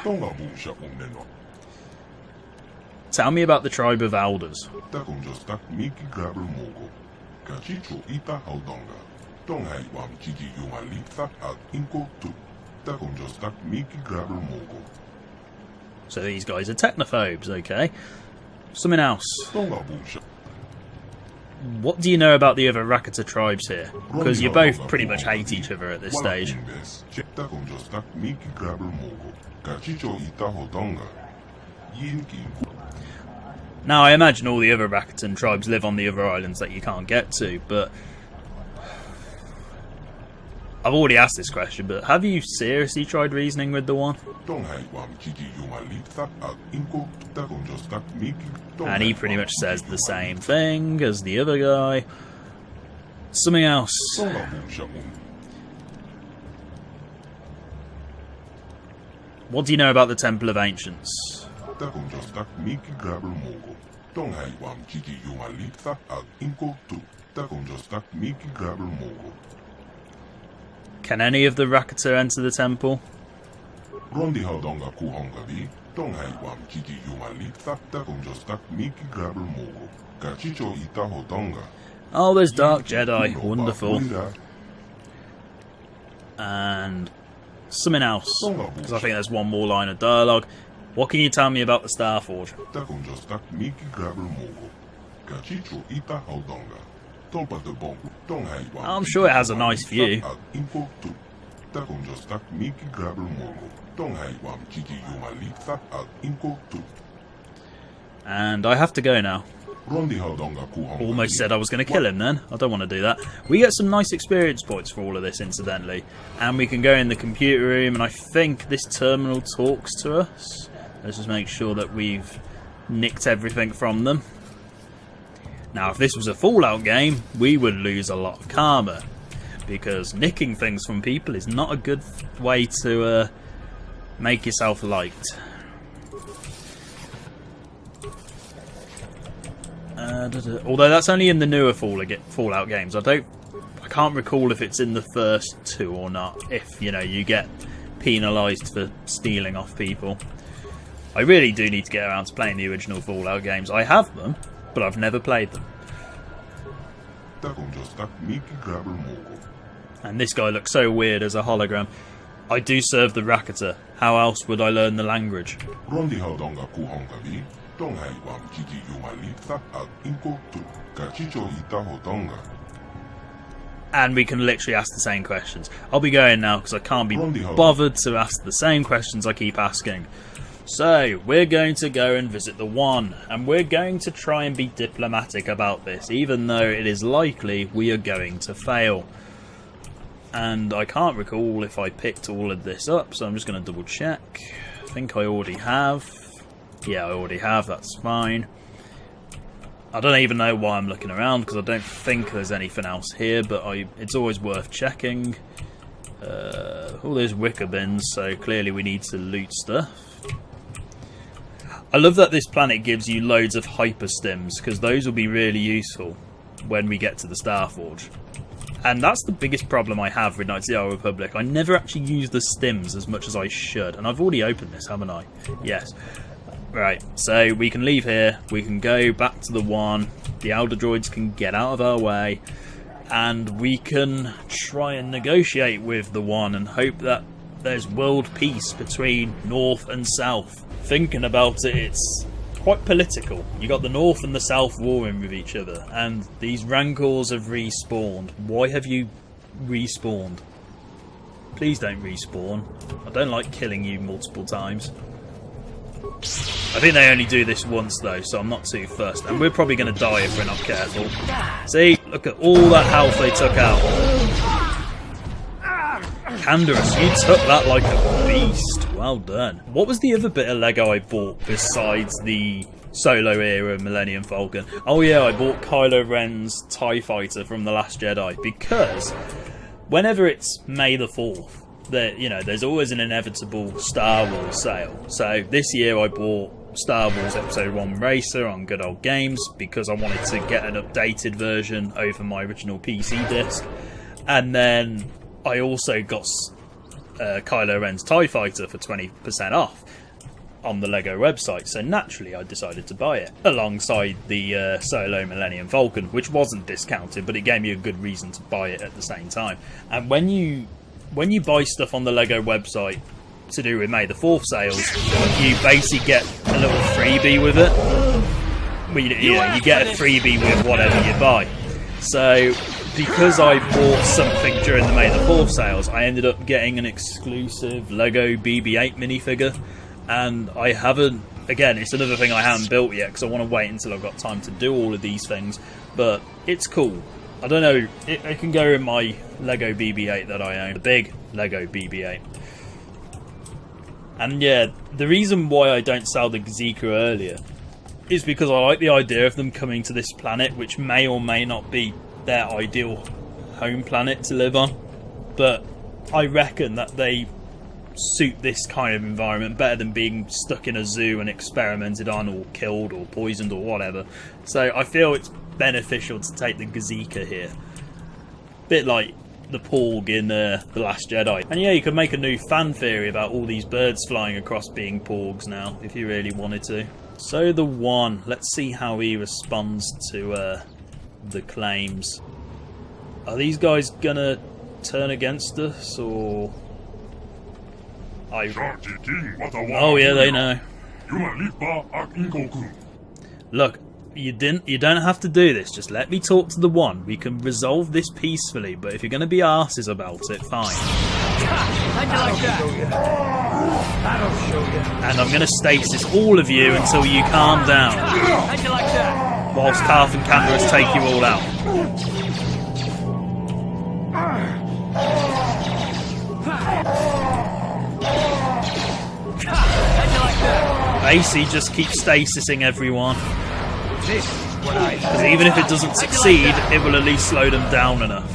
Tell me about the tribe of Alders. So these guys are technophobes, okay. Something else. What do you know about the other Rakata tribes here? Because you both pretty much hate each other at this stage. Now, I imagine all the other Rakatan tribes live on the other islands that you can't get to, but I've already asked this question, but have you seriously tried reasoning with the one? And he pretty much says the same thing as the other guy. Something else. What do you know about the Temple of Ancients? Can any of the Rakata enter the temple? Oh, there's Dark Jedi. Wonderful. And something else, because I think there's one more line of dialogue. What can you tell me about the Starforge? I'm sure it has a nice view. And I have to go now. Almost said I was going to kill him then. I don't want to do that. We get some nice experience points for all of this, incidentally. And we can go in the computer room, and I think this terminal talks to us. Let's just make sure that we've nicked everything from them. Now, if this was a Fallout game, we would lose a lot of karma, because nicking things from people is not a good way to make yourself liked. Although that's only in the newer Fallout games. I can't recall if it's in the first two or not. If you get penalised for stealing off people. I really do need to get around to playing the original Fallout games. I have them, but I've never played them. And this guy looks so weird as a hologram. I do serve the Rakata. How else would I learn the language? And we can literally ask the same questions. I'll be going now because I can't be bothered to ask the same questions I keep asking. So, we're going to go and visit the One, and we're going to try and be diplomatic about this, even though it is likely we are going to fail. And I can't recall if I picked all of this up, so I'm just going to double check. I think I already have. Yeah, I already have, that's fine. I don't even know why I'm looking around, because I don't think there's anything else here, but it's always worth checking. All those wicker bins, so clearly we need to loot stuff. I love that this planet gives you loads of hyperstims, because those will be really useful when we get to the Starforge. And that's the biggest problem I have with Knights of the Old Republic. I never actually use the stims as much as I should. And I've already opened this, haven't I? Yes. Right, so we can leave here. We can go back to the One. The Elder Droids can get out of our way. And we can try and negotiate with the One and hope that there's world peace between North and South. Thinking about it, it's quite political. You got the North and the South warring with each other, and these Rancors have respawned. Why have you respawned? Please don't respawn. I don't like killing you multiple times. I think they only do this once though, so I'm not too fussed. And we're probably going to die if we're not careful. See, look at all that health they took out. Canderous, you took that like a beast. Well done. What was the other bit of Lego I bought besides the Solo era Millennium Falcon? Oh yeah, I bought Kylo Ren's TIE Fighter from The Last Jedi, because whenever it's May the 4th, there's always an inevitable Star Wars sale. So this year I bought Star Wars Episode 1 Racer on Good Old Games because I wanted to get an updated version over my original PC disc. And then I also got Kylo Ren's TIE Fighter for 20% off on the LEGO website, so naturally I decided to buy it alongside the Solo Millennium Falcon, which wasn't discounted, but it gave me a good reason to buy it at the same time. And when you buy stuff on the LEGO website to do with May the 4th sales, you basically get a little freebie with it. You get a freebie with whatever you buy. So because I bought something during the May the 4th sales, I ended up getting an exclusive LEGO BB-8 minifigure, and I haven't, again, it's another thing I haven't built yet because I want to wait until I've got time to do all of these things, but it's cool. I don't know, it can go in my Lego BB-8 that I own. The big Lego BB-8. And yeah, the reason why I don't sell the Gazika earlier is because I like the idea of them coming to this planet, which may or may not be their ideal home planet to live on. But I reckon that they suit this kind of environment better than being stuck in a zoo and experimented on or killed or poisoned or whatever. So I feel it's beneficial to take the Gazika here. Bit like the Porg in The Last Jedi. And yeah, you could make a new fan theory about all these birds flying across being Porgs now, if you really wanted to. So the one, let's see how he responds to the claims. Are these guys gonna turn against us, or... Oh yeah, they know. Look, you don't have to do this. Just let me talk to the one. We can resolve this peacefully. But if you're going to be arses about it, fine. And I'm going to stasis all of you until you calm down. Whilst Carth and Canderous take you all out. Basically, just keep stasising everyone. Because even if it doesn't succeed, it will at least slow them down enough.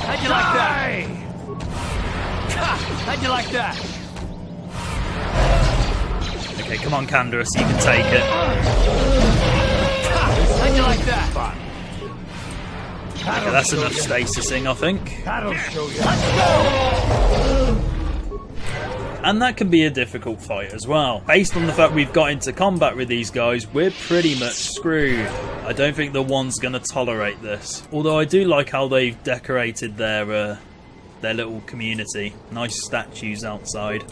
How'd you like that? How'd you like that? Okay, come on, Canderous, you can take it. How'd you like that? Okay, that's enough stasising, I think. That'll show you. Let's go! And that can be a difficult fight as well. Based on the fact we've got into combat with these guys, we're pretty much screwed. I don't think the one's going to tolerate this. Although I do like how they've decorated their little community. Nice statues outside.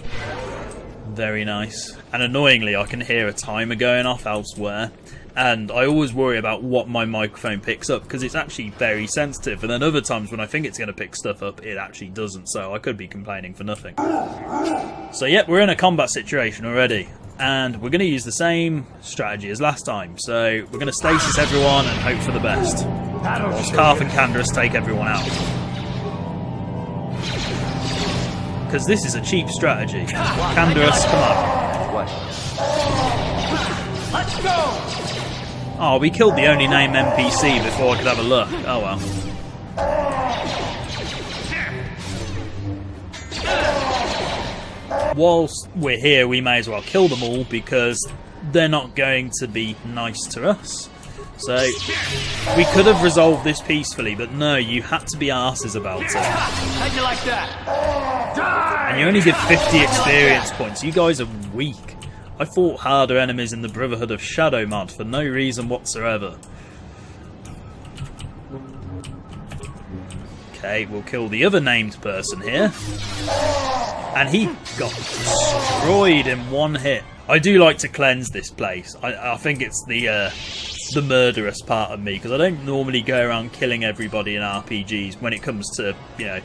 Very nice. And annoyingly, I can hear a timer going off elsewhere. And I always worry about what my microphone picks up, because it's actually very sensitive. And then other times when I think it's going to pick stuff up, it actually doesn't. So I could be complaining for nothing. So yep, we're in a combat situation already. And we're going to use the same strategy as last time. So we're going to stasis everyone and hope for the best. Whilst Carth and Canderous take everyone out. Because this is a cheap strategy. Canderous, come on. Let's go! Oh, we killed the only named NPC before I could have a look. Oh well. Whilst we're here, we may as well kill them all, because they're not going to be nice to us. So, we could have resolved this peacefully, but no, you had to be arses about it. How'd you like that? And you only give 50 experience points. You guys are weak. I fought harder enemies in the Brotherhood of Shadow mod for no reason whatsoever. Okay, we'll kill the other named person here. And he got destroyed in one hit. I do like to cleanse this place. I think it's the murderous part of me, because I don't normally go around killing everybody in RPGs when it comes to, you know,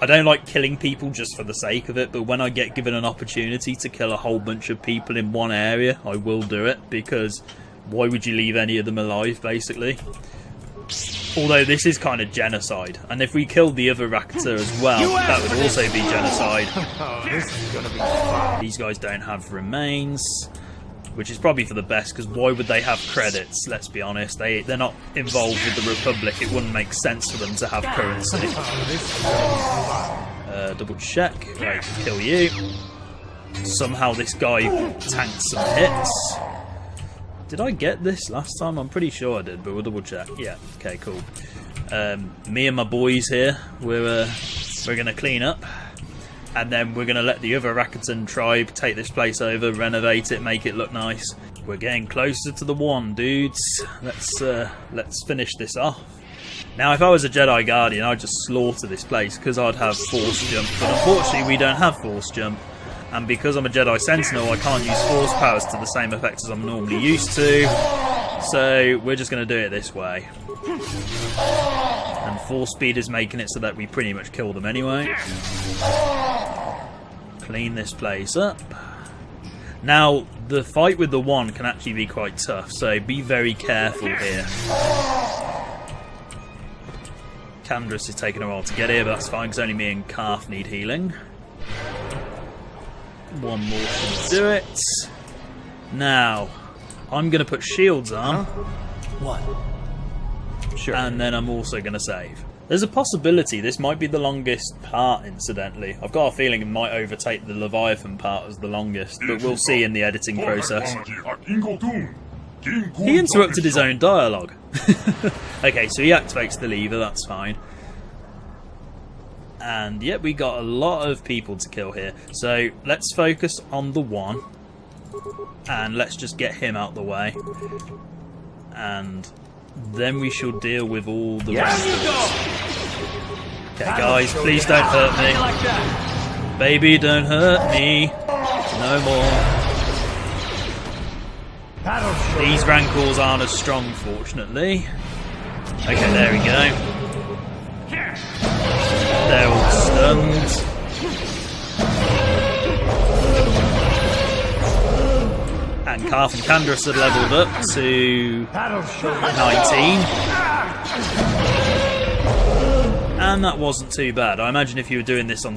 I don't like killing people just for the sake of it, but when I get given an opportunity to kill a whole bunch of people in one area, I will do it, because why would you leave any of them alive, basically? Although this is kind of genocide, and if we killed the other Rakata as well, that would also be genocide. This is gonna be fun. These guys don't have remains, which is probably for the best, because why would they have credits? Let's be honest, they're not involved with the Republic. It wouldn't make sense for them to have currency. Double check. Right, kill you. Somehow this guy tanked some hits. Did I get this last time? I'm pretty sure I did, but we'll double check. Yeah, okay, cool. Me and my boys here, we're going to clean up. And then we're going to let the other Rakatan tribe take this place over, renovate it, make it look nice. We're getting closer to the one, dudes. Let's finish this off. Now, if I was a Jedi Guardian, I'd just slaughter this place, because I'd have Force Jump. But unfortunately, we don't have Force Jump. And because I'm a Jedi Sentinel, I can't use Force powers to the same effect as I'm normally used to. So, we're just going to do it this way. And Force Speed is making it so that we pretty much kill them anyway. Clean this place up. Now, the fight with the one can actually be quite tough, so be very careful here. Candace is taking a while to get here, but that's fine because only me and Calf need healing. One more should do it. Now, I'm going to put shields on. What? Sure. And then I'm also going to save. There's a possibility this might be the longest part, incidentally. I've got a feeling it might overtake the Leviathan part as the longest, but we'll see in the editing process. He interrupted his own dialogue. Okay, so he activates the lever, that's fine. And yep, we got a lot of people to kill here. So let's focus on the one. And let's just get him out the way. And then we shall deal with all the rest of us. Okay, guys, please don't hurt me. Baby, don't hurt me. No more. These rancors aren't as strong, fortunately. Okay, there we go. They're all stunned. And Calf and Candace had levelled up to 19. And that wasn't too bad. I imagine if you were doing this on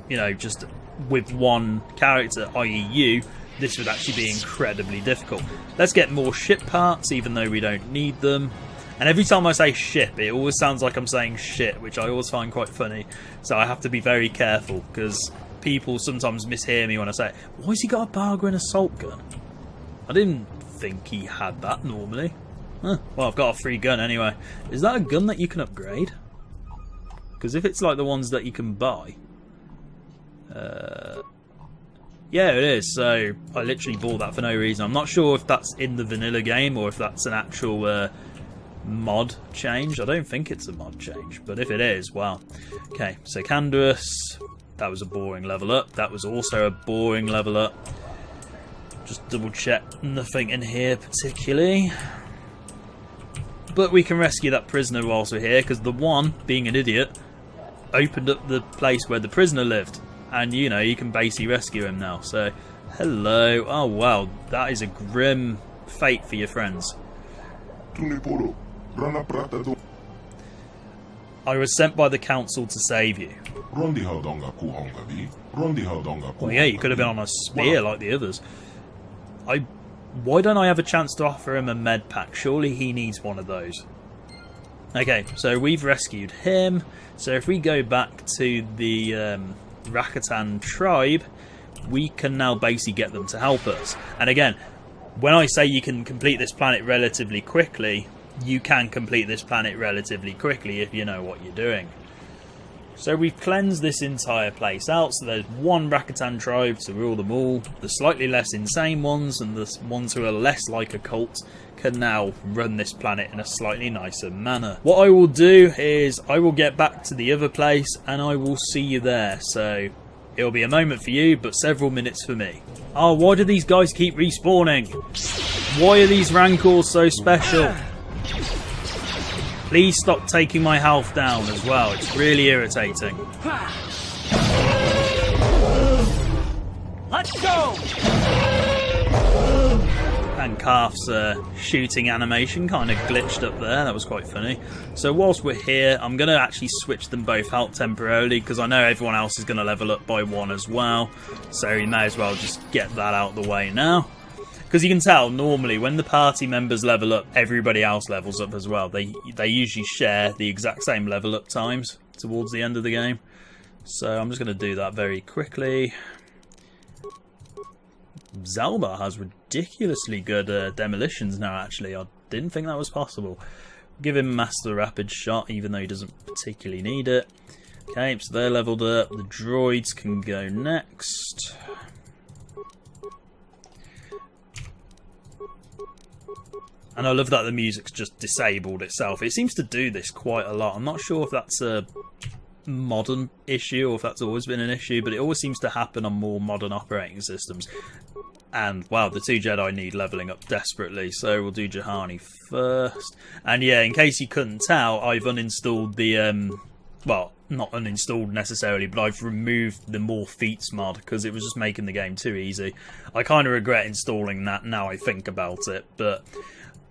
you know, just with one character, i.e. you, this would actually be incredibly difficult. Let's get more ship parts, even though we don't need them. And every time I say ship, it always sounds like I'm saying shit, which I always find quite funny. So I have to be very careful, because people sometimes mishear me when I say it. Why has he got a Barger and assault gun? I didn't think he had that normally. Huh. Well, I've got a free gun anyway. Is that a gun that you can upgrade? Because if it's like the ones that you can buy... yeah, it is. So I literally bought that for no reason. I'm not sure if that's in the vanilla game or if that's an actual mod change. I don't think it's a mod change, but if it is, well. Okay, so Candace, that was a boring level up. That was also a boring level up. Just double check, nothing in here particularly. But we can rescue that prisoner whilst we're here, because the one, being an idiot, opened up the place where the prisoner lived. And, you know, you can basically rescue him now. So, hello. Oh, wow. That is a grim fate for your friends. I was sent by the council to save you. Well, yeah, you could have been on a spear like the others. Why don't I have a chance to offer him a med pack? Surely he needs one of those. Okay, so we've rescued him. So if we go back to the Rakatan tribe, we can now basically get them to help us. And again, when I say you can complete this planet relatively quickly, you can complete this planet relatively quickly if you know what you're doing. So we've cleansed this entire place out, so there's one Rakatan tribe to rule them all. The slightly less insane ones and the ones who are less like a cult can now run this planet in a slightly nicer manner. What I will do is I will get back to the other place and I will see you there. So it'll be a moment for you, but several minutes for me. Oh, why do these guys keep respawning? Why are these rancors so special? Please stop taking my health down as well. It's really irritating. Let's go! And Calf's shooting animation kind of glitched up there. That was quite funny. So whilst we're here, I'm going to actually switch them both out temporarily because I know everyone else is going to level up by one as well. So you may as well just get that out of the way now. Because you can tell, normally, when the party members level up, everybody else levels up as well. They usually share the exact same level up times towards the end of the game. So I'm just going to do that very quickly. Zalbar has ridiculously good demolitions now, actually. I didn't think that was possible. Give him Master Rapid Shot, even though he doesn't particularly need it. Okay, so they're leveled up. The droids can go next. And I love that the music's just disabled itself. It seems to do this quite a lot. I'm not sure if that's a modern issue or if that's always been an issue, but it always seems to happen on more modern operating systems. And, wow, the two Jedi need levelling up desperately, so we'll do Juhani first. And, yeah, in case you couldn't tell, I've uninstalled the well, not uninstalled necessarily, but I've removed the more feats mod because it was just making the game too easy. I kind of regret installing that now I think about it, but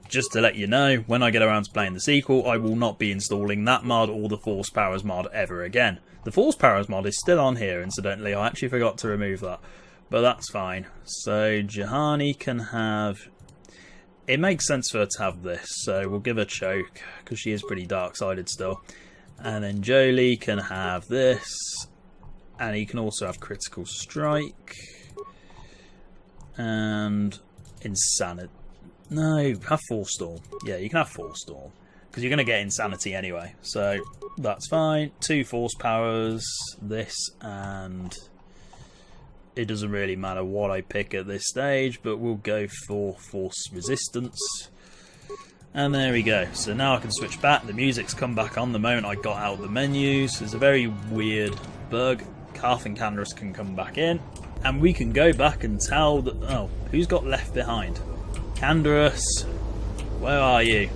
just to let you know, when I get around to playing the sequel, I will not be installing that mod or the Force Powers mod ever again. The Force Powers mod is still on here, incidentally. I actually forgot to remove that, but that's fine. So Juhani can have... It makes sense for her to have this, so we'll give her Choke, because she is pretty dark-sided still. And then Jolie can have this, and he can also have Critical Strike. And Insanity. No, have Force Storm. Yeah, you can have Force Storm, because you're going to get Insanity anyway, so that's fine. 2 Force Powers, this, and it doesn't really matter what I pick at this stage, but we'll go for Force Resistance. And there we go. So now I can switch back. The music's come back on the moment I got out of the menus. There's a very weird bug. Carth and Candace can come back in, and we can go back and tell that... Oh, who's got left behind? Candace, where are you?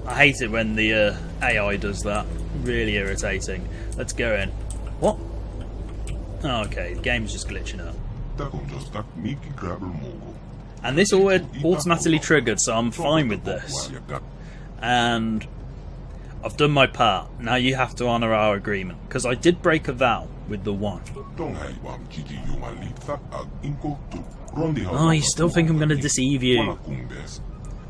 I hate it when the AI does that. Really irritating. Let's go in. What? Oh, okay, the game's just glitching out. And this automatically triggered, so I'm fine with this. And I've done my part. Now you have to honour our agreement, because I did break a vow with the one. Oh, you still think I'm going to deceive you?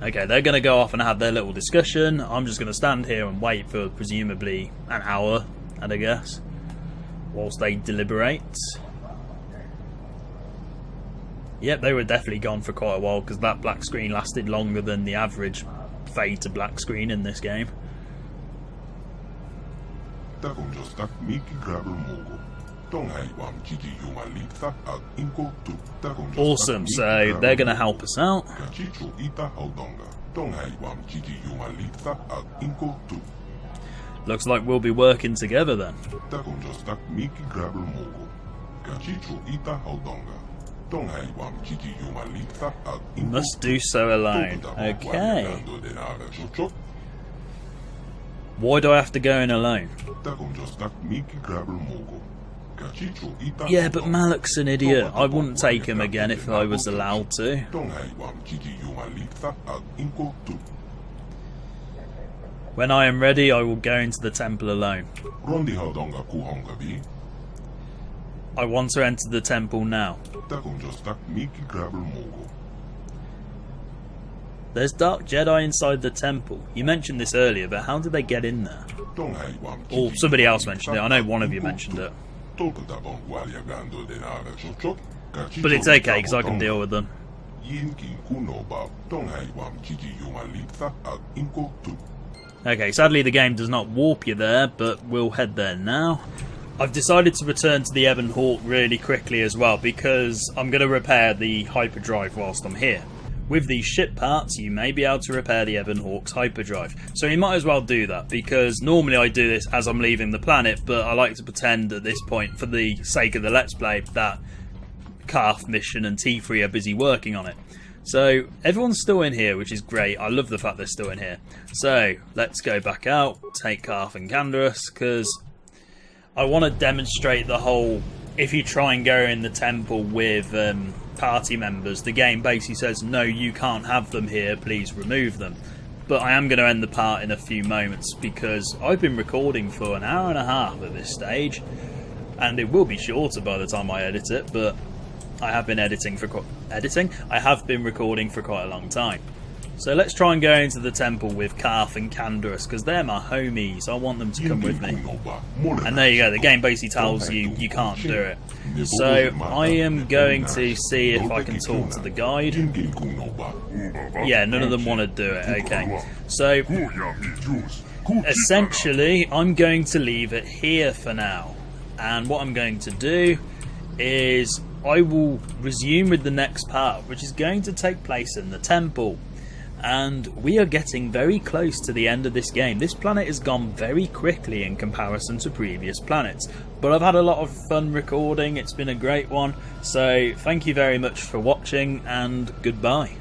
Okay, they're going to go off and have their little discussion. I'm just going to stand here and wait for presumably an hour, I'd guess, whilst they deliberate. Yep, they were definitely gone for quite a while, because that black screen lasted longer than the average fade to black screen in this game. Awesome, so they're going to help us out. Looks like we'll be working together then. Must do so alone. Okay. Why do I have to go in alone? Yeah, but Malak's an idiot. I wouldn't take him again if I was allowed to. When I am ready, I will go into the temple alone. I want to enter the temple now. There's Dark Jedi inside the temple. You mentioned this earlier, but how did they get in there? Or somebody else mentioned it. I know one of you mentioned it. But it's okay, because I can deal with them. Okay, sadly the game does not warp you there, but we'll head there now. I've decided to return to the Ebon Hawk really quickly as well, because I'm going to repair the hyperdrive whilst I'm here. With these ship parts, you may be able to repair the Ebon Hawk's hyperdrive. So you might as well do that, because normally I do this as I'm leaving the planet, but I like to pretend at this point, for the sake of the Let's Play, that Carth mission and T3 are busy working on it. So everyone's still in here, which is great. I love the fact they're still in here. So let's go back out, take Carth and Candace, because I want to demonstrate the whole... If you try and go in the temple with party members, the game basically says, no, you can't have them here, please remove them. But I am going to end the part in a few moments, because I've been recording for an hour and a half at this stage, and it will be shorter by the time I edit it, but I have been I have been recording for quite a long time. So let's try and go into the temple with Carth and Candace, because they're my homies. I want them to come with me. And there you go, the game basically tells you you can't do it. So I am going to see if I can talk to the guide. Yeah, none of them want to do it. Okay. So essentially, I'm going to leave it here for now. And what I'm going to do is I will resume with the next part, which is going to take place in the temple. And we are getting very close to the end of this game. This planet has gone very quickly in comparison to previous planets. But I've had a lot of fun recording. It's been a great one. So thank you very much for watching, and goodbye.